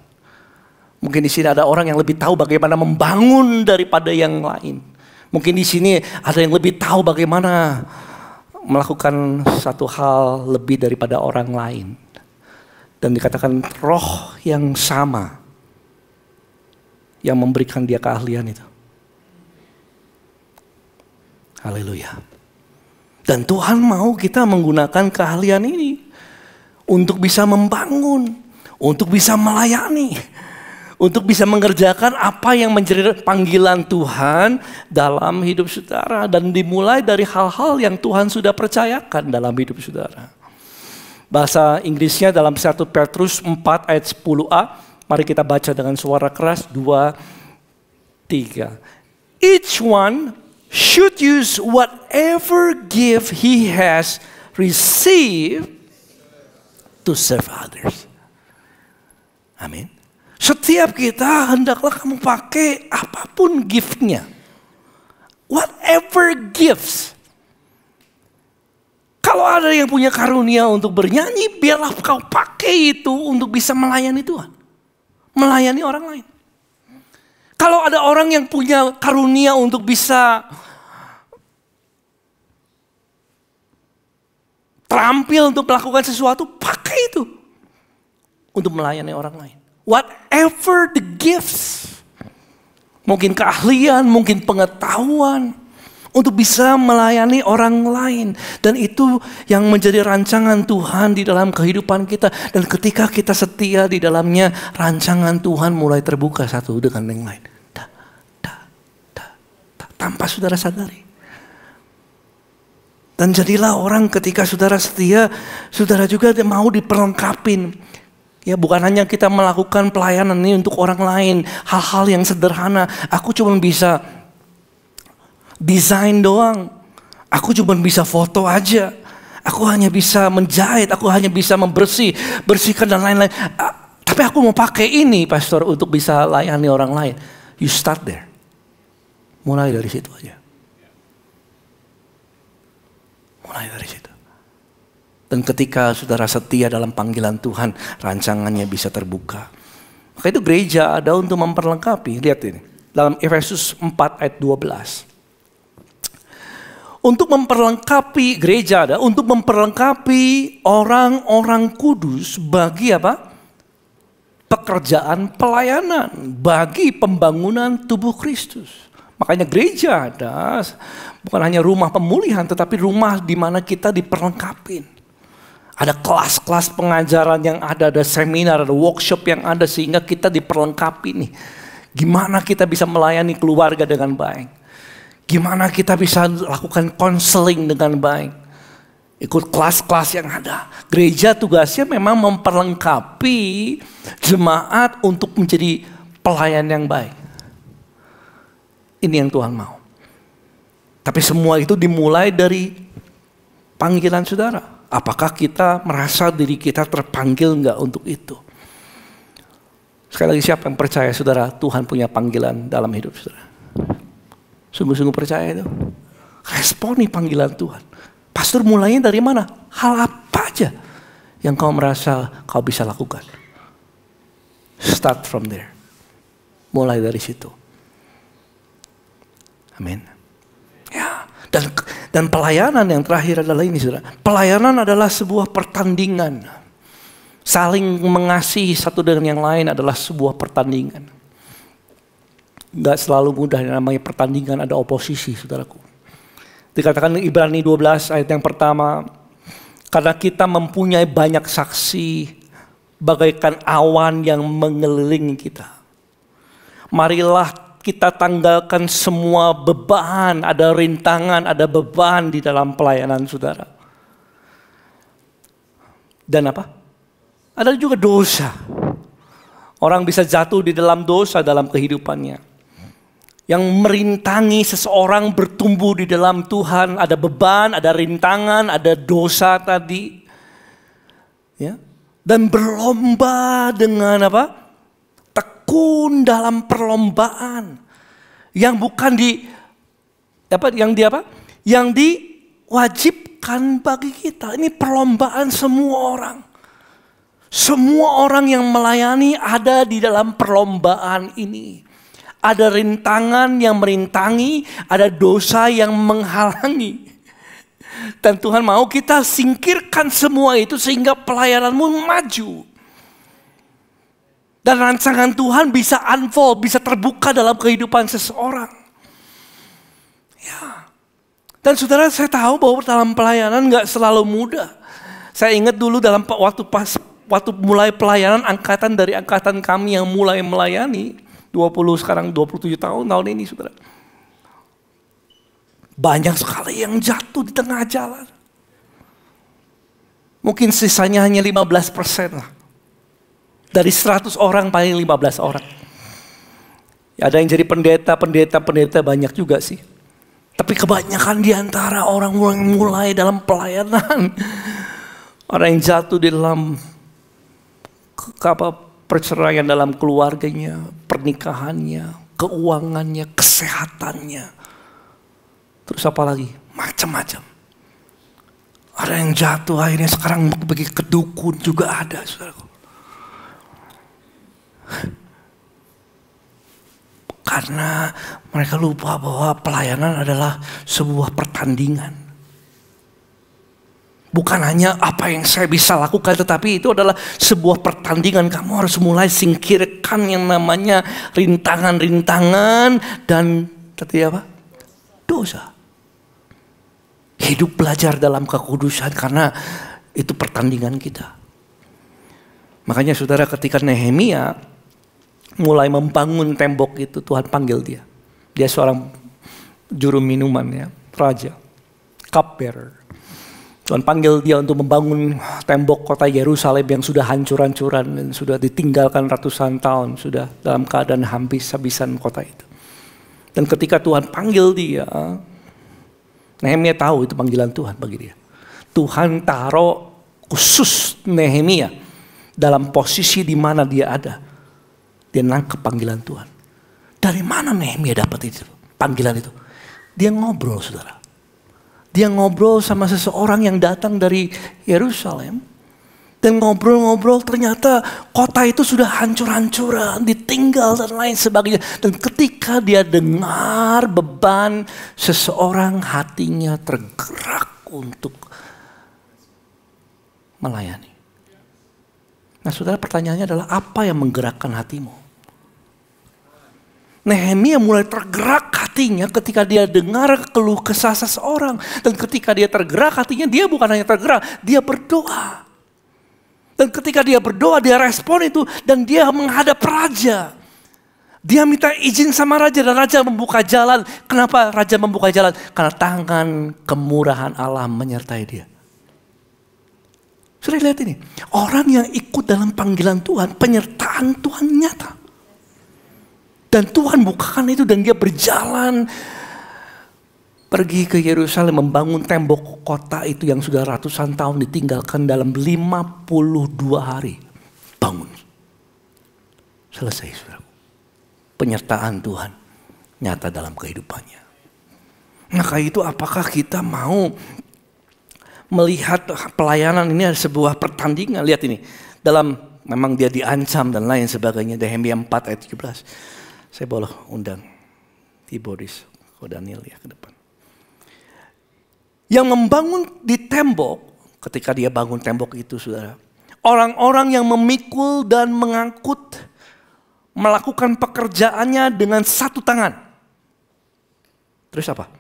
Mungkin di sini ada orang yang lebih tahu bagaimana membangun daripada yang lain. Mungkin di sini ada yang lebih tahu bagaimana melakukan satu hal lebih daripada orang lain. Dan dikatakan roh yang sama yang memberikan dia keahlian itu. Haleluya. Dan Tuhan mau kita menggunakan keahlian ini untuk bisa membangun, untuk bisa melayani, untuk bisa mengerjakan apa yang menjadi panggilan Tuhan dalam hidup saudara. Dan dimulai dari hal-hal yang Tuhan sudah percayakan dalam hidup saudara. Bahasa Inggrisnya dalam 1 Petrus 4 ayat 10a. Mari kita baca dengan suara keras. 2, 3. Each one should use whatever gift he has received to serve others. Amin. Setiap kita hendaklah kamu pakai apapun giftnya. Whatever gifts. Kalau ada yang punya karunia untuk bernyanyi, biarlah kau pakai itu untuk bisa melayani Tuhan. Melayani orang lain. Kalau ada orang yang punya karunia untuk bisa terampil untuk melakukan sesuatu, pakai itu. untuk melayani orang lain. Whatever the gifts. Mungkin keahlian, mungkin pengetahuan. Untuk bisa melayani orang lain. Dan itu yang menjadi rancangan Tuhan di dalam kehidupan kita. Dan ketika kita setia di dalamnya, rancangan Tuhan mulai terbuka satu dengan yang lain. Tanpa saudara sadari. Dan jadilah orang ketika saudara setia, saudara juga mau diperlengkapin. Ya, bukan hanya kita melakukan pelayanan ini untuk orang lain. Hal-hal yang sederhana. Aku cuma bisa desain doang. Aku cuma bisa foto aja. Aku hanya bisa menjahit. Aku hanya bisa bersihkan dan lain-lain. Tapi aku mau pakai ini, pastor, untuk bisa layani orang lain. You start there. Mulai dari situ aja. Mulai dari situ. Dan ketika saudara setia dalam panggilan Tuhan, rancangannya bisa terbuka. Maka itu gereja ada untuk memperlengkapi. Lihat ini. Dalam Efesus 4 ayat 12. Untuk memperlengkapi gereja ada. Untuk memperlengkapi orang-orang kudus bagi apa? Pekerjaan pelayanan. Bagi pembangunan tubuh Kristus. Makanya gereja ada. Bukan hanya rumah pemulihan. Tetapi rumah di mana kita diperlengkapin. Ada kelas-kelas pengajaran yang ada seminar, ada workshop yang ada sehingga kita diperlengkapi nih. Gimana kita bisa melayani keluarga dengan baik. Gimana kita bisa lakukan konseling dengan baik. Ikut kelas-kelas yang ada. Gereja tugasnya memang memperlengkapi jemaat untuk menjadi pelayan yang baik. Ini yang Tuhan mau. Tapi semua itu dimulai dari panggilan saudara. Apakah kita merasa diri kita terpanggil enggak untuk itu? Sekali lagi, siapa yang percaya saudara Tuhan punya panggilan dalam hidup saudara? Sungguh-sungguh percaya itu? Responi panggilan Tuhan. Pastor, mulainya dari mana? Hal apa aja yang kau merasa kau bisa lakukan? Start from there. Mulai dari situ. Amin. Ya. Dan pelayanan yang terakhir adalah ini, saudara. Pelayanan adalah sebuah pertandingan. Saling mengasihi satu dengan yang lain adalah sebuah pertandingan. Gak selalu mudah, yang namanya pertandingan, ada oposisi, saudaraku. Dikatakan Ibrani 12 ayat yang pertama, karena kita mempunyai banyak saksi bagaikan awan yang mengelilingi kita. Marilah kita tanggalkan semua beban, ada rintangan, ada beban di dalam pelayanan saudara. Dan apa? Ada juga dosa. Orang bisa jatuh di dalam dosa dalam kehidupannya. Yang merintangi seseorang bertumbuh di dalam Tuhan. Ada beban, ada rintangan, ada dosa tadi. Ya. Dan berlomba dengan apa? Tekun dalam perlombaan yang bukan yang diwajibkan bagi kita. Ini perlombaan semua orang. Semua orang yang melayani ada di dalam perlombaan ini. Ada rintangan yang merintangi, ada dosa yang menghalangi. Dan Tuhan mau kita singkirkan semua itu sehingga pelayananmu maju. Dan rancangan Tuhan bisa unfold, bisa terbuka dalam kehidupan seseorang. Ya. Dan saudara, saya tahu bahwa dalam pelayanan gak selalu mudah. Saya ingat dulu dalam waktu mulai pelayanan, angkatan dari angkatan kami yang mulai melayani, 27 tahun ini saudara. Banyak sekali yang jatuh di tengah jalan. Mungkin sisanya hanya 15% lah. Dari 100 orang paling 15 orang. Ya, ada yang jadi pendeta banyak juga sih. Tapi kebanyakan di antara orang-orang yang mulai dalam pelayanan. Orang yang jatuh di dalam perceraian dalam keluarganya, pernikahannya, keuangannya, kesehatannya. Terus apa lagi? Macam-macam. Ada yang jatuh akhirnya sekarang pergi ke dukun juga ada, saudaraku. Karena mereka lupa bahwa pelayanan adalah sebuah pertandingan. Bukan hanya apa yang saya bisa lakukan, tetapi itu adalah sebuah pertandingan. Kamu harus mulai singkirkan yang namanya rintangan-rintangan dan tadi apa? Dosa. Hidup belajar dalam kekudusan karena itu pertandingan kita. Makanya saudara, ketika Nehemia mulai membangun tembok itu, Tuhan panggil dia. Dia seorang juru minuman ya, raja, cupbearer. Tuhan panggil dia untuk membangun tembok kota Yerusalem yang sudah hancur-hancuran dan sudah ditinggalkan ratusan tahun, sudah dalam keadaan habis-habisan kota itu. Dan ketika Tuhan panggil dia, Nehemia tahu itu panggilan Tuhan bagi dia. Tuhan taruh khusus Nehemia dalam posisi di mana dia ada. Dia nangkep panggilan Tuhan. Dari mana Nehemia dapat itu panggilan itu? Dia ngobrol, saudara. Dia ngobrol sama seseorang yang datang dari Yerusalem. Dan ngobrol-ngobrol ternyata kota itu sudah hancur-hancuran, ditinggal dan lain sebagainya. Dan ketika dia dengar beban seseorang, hatinya tergerak untuk melayani. Nah saudara, pertanyaannya adalah apa yang menggerakkan hatimu? Nehemia mulai tergerak hatinya ketika dia dengar keluh kesah seseorang. Dan ketika dia tergerak hatinya, dia bukan hanya tergerak, dia berdoa. Dan ketika dia berdoa, dia respon itu dan dia menghadap raja. Dia minta izin sama raja dan raja membuka jalan. Kenapa raja membuka jalan? Karena tangan kemurahan Allah menyertai dia. Sudah lihat ini, orang yang ikut dalam panggilan Tuhan, penyertaan Tuhan nyata. Dan Tuhan bukakan itu dan dia berjalan pergi ke Yerusalem membangun tembok kota itu yang sudah ratusan tahun ditinggalkan dalam 52 hari. Bangun. Selesai, saudara. Penyertaan Tuhan nyata dalam kehidupannya. Maka itu apakah kita mau melihat pelayanan ini sebuah pertandingan? Lihat ini. Dalam memang dia diancam dan lain sebagainya. Nehemia 4 ayat 17. Saya boleh undang Boris, Daniel ya ke depan. Yang membangun di tembok, ketika dia bangun tembok itu saudara. Orang-orang yang memikul dan mengangkut, melakukan pekerjaannya dengan satu tangan. Terus apa?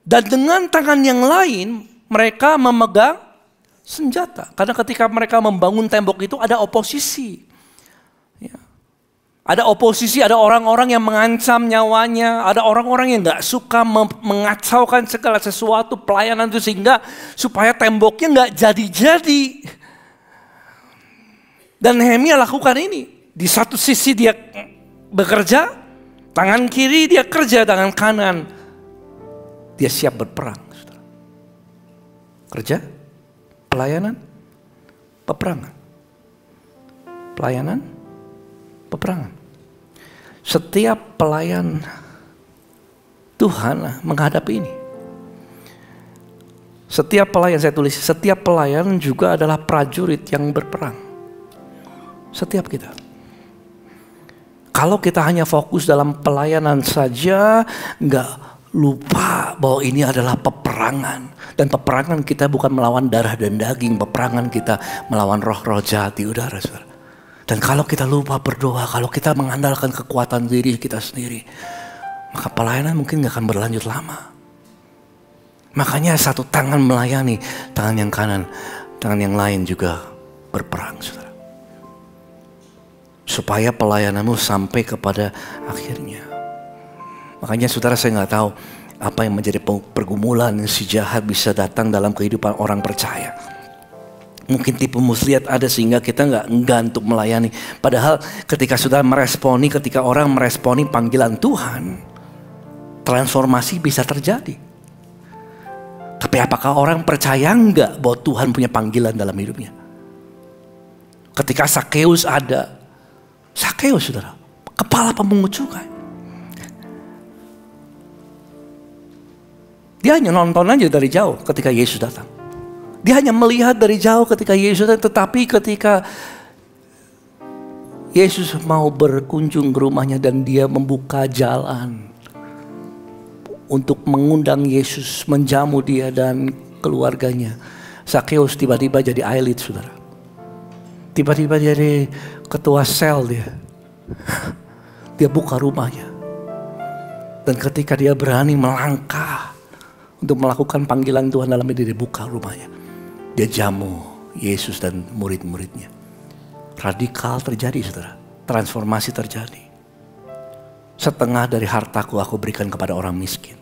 Dan dengan tangan yang lain, mereka memegang senjata. Karena ketika mereka membangun tembok itu ada oposisi. Ya. Ada oposisi, ada orang-orang yang mengancam nyawanya, ada orang-orang yang gak suka mengacaukan segala sesuatu pelayanan itu sehingga supaya temboknya gak jadi-jadi. Dan Nehemia lakukan ini. Di satu sisi dia bekerja, tangan kiri dia kerja, tangan kanan dia siap berperang. Kerja, pelayanan, peperangan. Pelayanan, peperangan. Setiap pelayan Tuhan menghadapi ini. Setiap pelayan, saya tulis, setiap pelayan juga adalah prajurit yang berperang. Setiap kita. Kalau kita hanya fokus dalam pelayanan saja, nggak lupa bahwa ini adalah peperangan. Dan peperangan kita bukan melawan darah dan daging, peperangan kita melawan roh-roh jahat di udara, saudara. Dan kalau kita lupa berdoa, kalau kita mengandalkan kekuatan diri kita sendiri, maka pelayanan mungkin gak akan berlanjut lama. Makanya satu tangan melayani, tangan yang kanan, tangan yang lain juga berperang, saudara. Supaya pelayananmu sampai kepada akhirnya. Makanya saudara, saya gak tahu apa yang menjadi pergumulan si jahat bisa datang dalam kehidupan orang percaya. Mungkin tipu muslihat ada sehingga kita nggak enggan untuk melayani. Padahal ketika sudah meresponi, ketika orang meresponi panggilan Tuhan, transformasi bisa terjadi. Tapi apakah orang percaya nggak bahwa Tuhan punya panggilan dalam hidupnya? Ketika Sakeus ada, Sakeus saudara, kepala pemungut cukai. Dia hanya nonton aja dari jauh ketika Yesus datang. Dia hanya melihat dari jauh ketika Yesus datang. Tetapi ketika Yesus mau berkunjung ke rumahnya dan dia membuka jalan untuk mengundang Yesus, menjamu dia, dan keluarganya. Zakheus tiba-tiba jadi elit, saudara. Tiba-tiba jadi ketua sel dia. Dia buka rumahnya. Dan ketika dia berani melangkah untuk melakukan panggilan Tuhan dalam hidup, dia buka rumahnya. Dia jamu Yesus dan murid-muridnya. Radikal terjadi, saudara. Transformasi terjadi. Setengah dari hartaku aku berikan kepada orang miskin.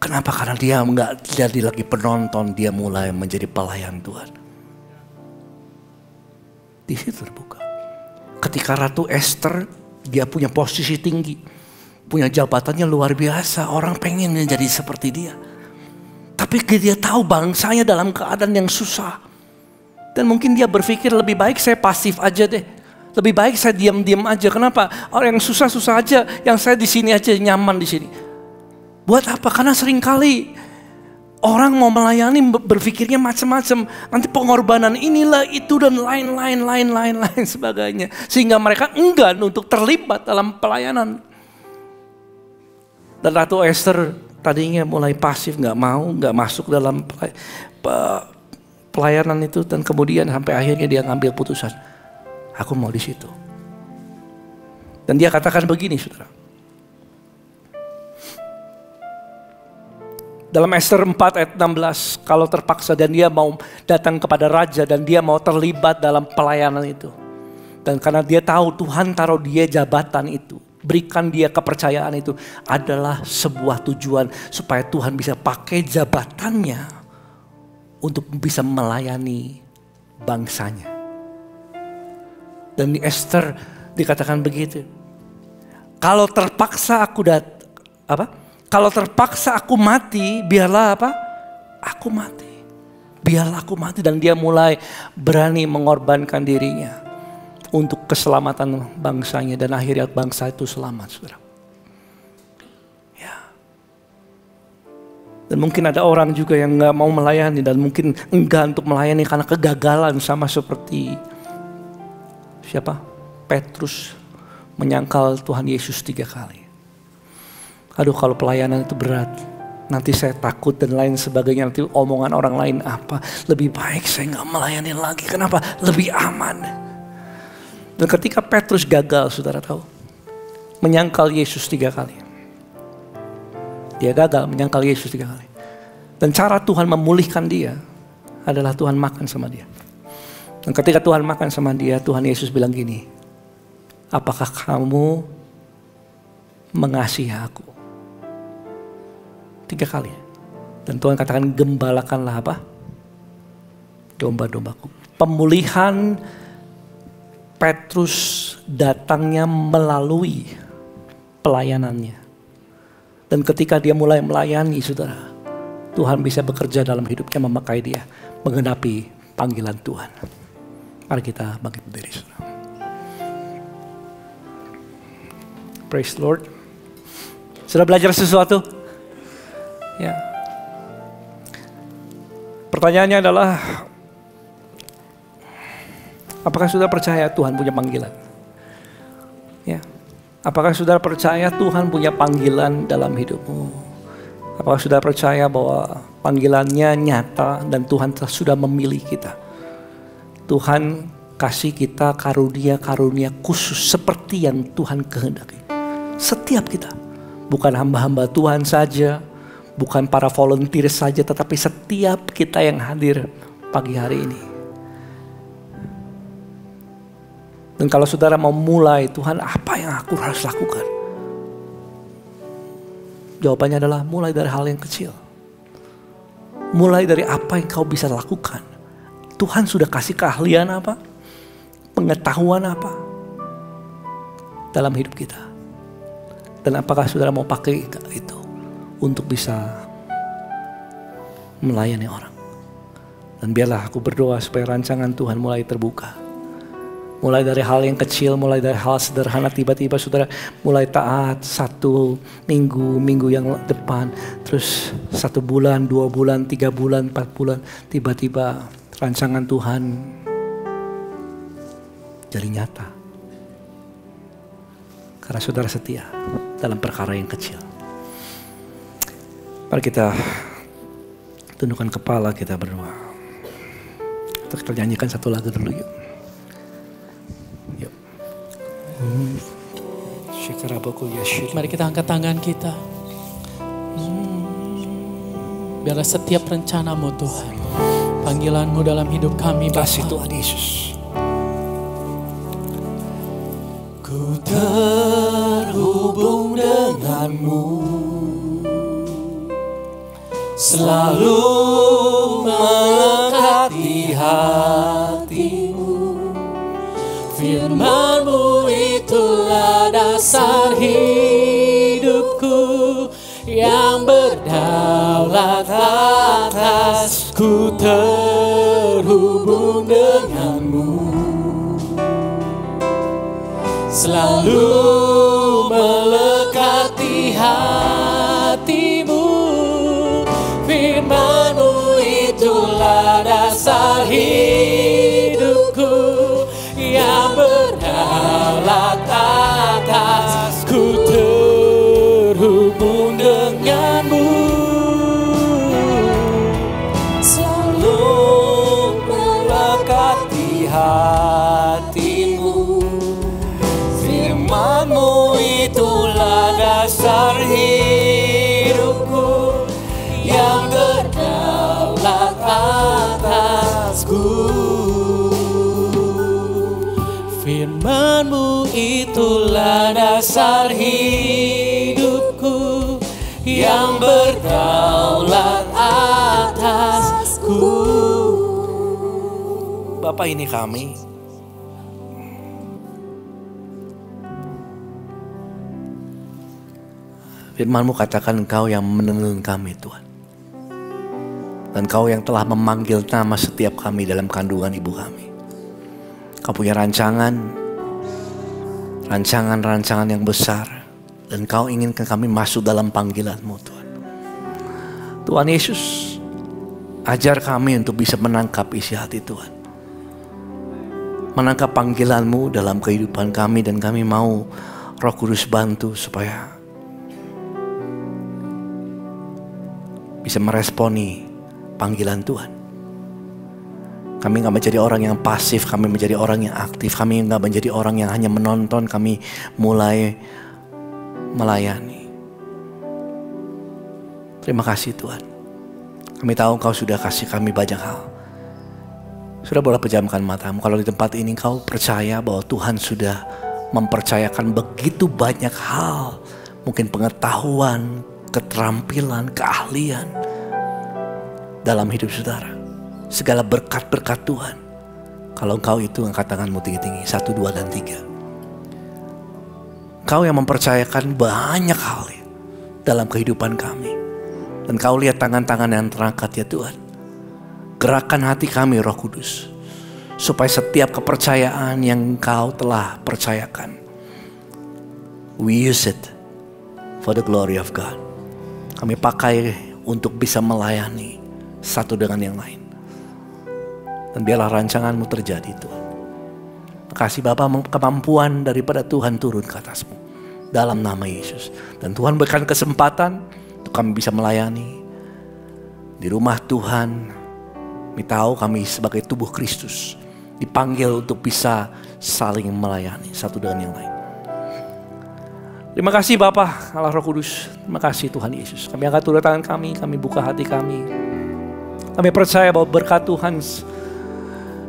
Kenapa? Karena dia nggak jadi lagi penonton, dia mulai menjadi pelayan Tuhan. Di situ terbuka. Ketika Ratu Esther, dia punya posisi tinggi, punya jabatannya luar biasa, orang pengen jadi seperti dia. Tapi dia tahu bangsanya dalam keadaan yang susah. Dan mungkin dia berpikir lebih baik saya pasif aja deh. Lebih baik saya diam-diam aja. Kenapa? Orang yang susah-susah aja, yang saya di sini aja nyaman di sini. Buat apa? Karena seringkali orang mau melayani berpikirnya macam-macam. Nanti pengorbanan inilah itu dan lain-lain sebagainya. Sehingga mereka enggan untuk terlibat dalam pelayanan. Dan Ratu Esther tadinya mulai pasif, nggak masuk dalam pelayanan itu. Dan kemudian sampai akhirnya dia ngambil putusan. Aku mau di situ. Dan dia katakan begini, saudara. Dalam Esther 4 ayat 16, kalau terpaksa dan dia mau datang kepada raja dan dia mau terlibat dalam pelayanan itu. Dan karena dia tahu Tuhan taruh dia jabatan itu, berikan dia kepercayaan itu adalah sebuah tujuan supaya Tuhan bisa pakai jabatannya untuk bisa melayani bangsanya. Dan di Esther dikatakan begitu. Kalau terpaksa Kalau terpaksa aku mati, biarlah apa? Aku mati. Biarlah aku mati. Dan dia mulai berani mengorbankan dirinya untuk keselamatan bangsanya. Dan akhirnya bangsa itu selamat, saudara. Ya. Dan mungkin ada orang juga yang gak mau melayani. Dan mungkin enggan untuk melayani karena kegagalan, sama seperti siapa? Petrus menyangkal Tuhan Yesus 3 kali. Aduh, kalau pelayanan itu berat, nanti saya takut dan lain sebagainya, nanti omongan orang lain apa. Lebih baik saya gak melayani lagi. Kenapa? Lebih aman. Dan ketika Petrus gagal, saudara tahu, menyangkal Yesus 3 kali. Dia gagal menyangkal Yesus 3 kali. Dan cara Tuhan memulihkan dia adalah Tuhan makan sama dia. Dan ketika Tuhan makan sama dia, Tuhan Yesus bilang gini, apakah kamu mengasihi aku? 3 kali. Dan Tuhan katakan gembalakanlah apa? Domba-dombaku. Pemulihan Petrus datangnya melalui pelayanannya. Dan ketika dia mulai melayani, saudara, Tuhan bisa bekerja dalam hidupnya, memakai dia menggenapi panggilan Tuhan. Mari kita bangkit berdiri, saudara. Praise the Lord. Sudah belajar sesuatu? Ya. Pertanyaannya adalah, apakah saudara percaya Tuhan punya panggilan? Ya. Apakah saudara percaya Tuhan punya panggilan dalam hidupmu? Apakah saudara percaya bahwa panggilannya nyata dan Tuhan sudah memilih kita? Tuhan kasih kita karunia-karunia khusus seperti yang Tuhan kehendaki. Setiap kita, bukan hamba-hamba Tuhan saja, bukan para volunteer saja, tetapi setiap kita yang hadir pagi hari ini. Dan kalau saudara mau mulai, Tuhan apa yang aku harus lakukan? Jawabannya adalah mulai dari hal yang kecil. Mulai dari apa yang kau bisa lakukan. Tuhan sudah kasih keahlian apa? Pengetahuan apa? Dalam hidup kita. Dan apakah saudara mau pakai itu untuk bisa melayani orang? Dan biarlah aku berdoa supaya rancangan Tuhan mulai terbuka. Mulai dari hal yang kecil, mulai dari hal sederhana, tiba-tiba saudara mulai taat 1 minggu yang depan. Terus 1 bulan, 2 bulan, 3 bulan, 4 bulan. Tiba-tiba rancangan Tuhan jadi nyata. Karena saudara setia dalam perkara yang kecil. Mari kita Tundukkan kepala kita berdoa. Kita nyanyikan satu lagu dulu yuk. Yuk. Mari kita angkat tangan kita. Biarlah setiap rencanamu Tuhan, panggilanmu dalam hidup kami kasih Tuhan Yesus. Ku terhubung denganmu, selalu melekati hatimu. Firman-Mu itulah dasar hidupku, yang berdaulat atasku. Terhubung denganmu, selalu melekati hatimu. Firman-Mu itulah dasar hidupku, yang berdaulat atasku. Terhubung denganmu, selalu melekati hatimu. Firman-Mu itulah dasar hidupku, yang berdaulat atasku. Firman-Mu itulah dasar hidupku, yang berdaulat atasku. Bapa, ini kami. Firman-Mu katakan Engkau yang menelan kami Tuhan. Dan Engkau yang telah memanggil nama setiap kami dalam kandungan ibu kami. Kau punya rancangan yang besar. Dan Kau inginkan kami masuk dalam panggilan-Mu Tuhan. Tuhan Yesus, ajar kami untuk bisa menangkap isi hati Tuhan. Menangkap panggilan-Mu dalam kehidupan kami. Dan kami mau Roh Kudus bantu supaya bisa meresponi panggilan Tuhan. Kami gak menjadi orang yang pasif, kami menjadi orang yang aktif. Kami gak menjadi orang yang hanya menonton, kami mulai melayani. Terima kasih Tuhan. Kami tahu Engkau sudah kasih kami banyak hal. Sudah boleh pejamkan matamu. Kalau di tempat ini Engkau percaya bahwa Tuhan sudah mempercayakan begitu banyak hal. Mungkin pengetahuan, keterampilan, keahlian dalam hidup saudara. Segala berkat-berkat Tuhan. Kalau Engkau itu angkat tanganmu tinggi-tinggi. 1, 2, dan 3. Engkau yang mempercayakan banyak hal ya, dalam kehidupan kami. Dan Kau lihat tangan-tangan yang terangkat ya Tuhan. Gerakan hati kami Roh Kudus. Supaya setiap kepercayaan yang Engkau telah percayakan, we use it for the glory of God. Kami pakai untuk bisa melayani satu dengan yang lain. Dan biarlah rancangan-Mu terjadi Tuhan. Makasih Bapa, kemampuan daripada Tuhan turun ke atas-Mu. Dalam nama Yesus. Dan Tuhan berikan kesempatan untuk kami bisa melayani. Di rumah Tuhan. Kami tahu kami sebagai tubuh Kristus. Dipanggil untuk bisa saling melayani satu dengan yang lain. Terima kasih Bapa, Allah Roh Kudus. Terima kasih Tuhan Yesus. Kami angkat kedua tangan kami buka hati kami. Kami percaya bahwa berkat Tuhan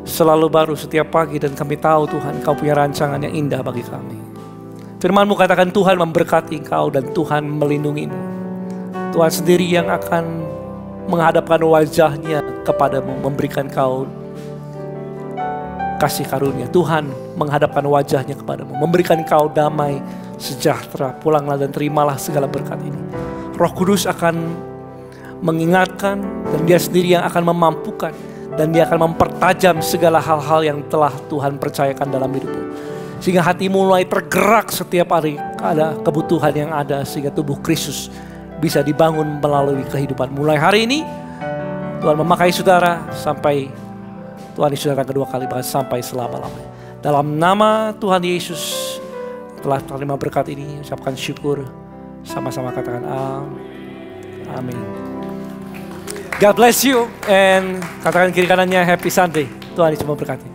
selalu baru setiap pagi. Dan kami tahu Tuhan, Kau punya rancangan yang indah bagi kami. Firman-Mu katakan Tuhan memberkati Engkau dan Tuhan melindungi-Mu. Tuhan sendiri yang akan menghadapkan wajah-Nya kepadamu, memberikan Kau kasih karunia. Tuhan menghadapkan wajah-Nya kepadamu, memberikan Kau damai, sejahtera. Pulanglah dan terimalah segala berkat ini. Roh Kudus akan mengingatkan dan Dia sendiri yang akan memampukan. Dan Dia akan mempertajam segala hal-hal yang telah Tuhan percayakan dalam hidupmu. Sehingga hatimu mulai tergerak setiap hari. Ada kebutuhan yang ada sehingga tubuh Kristus bisa dibangun melalui kehidupan. Mulai hari ini Tuhan memakai saudara sampai Tuhan Yesus datang kedua kali, bahkan sampai selama-lamanya. Dalam nama Tuhan Yesus telah terima berkat ini, ucapkan syukur. Sama-sama katakan amin. God bless you. And katakan kiri kanannya Happy Sunday. Tuhan Yesus memberkati.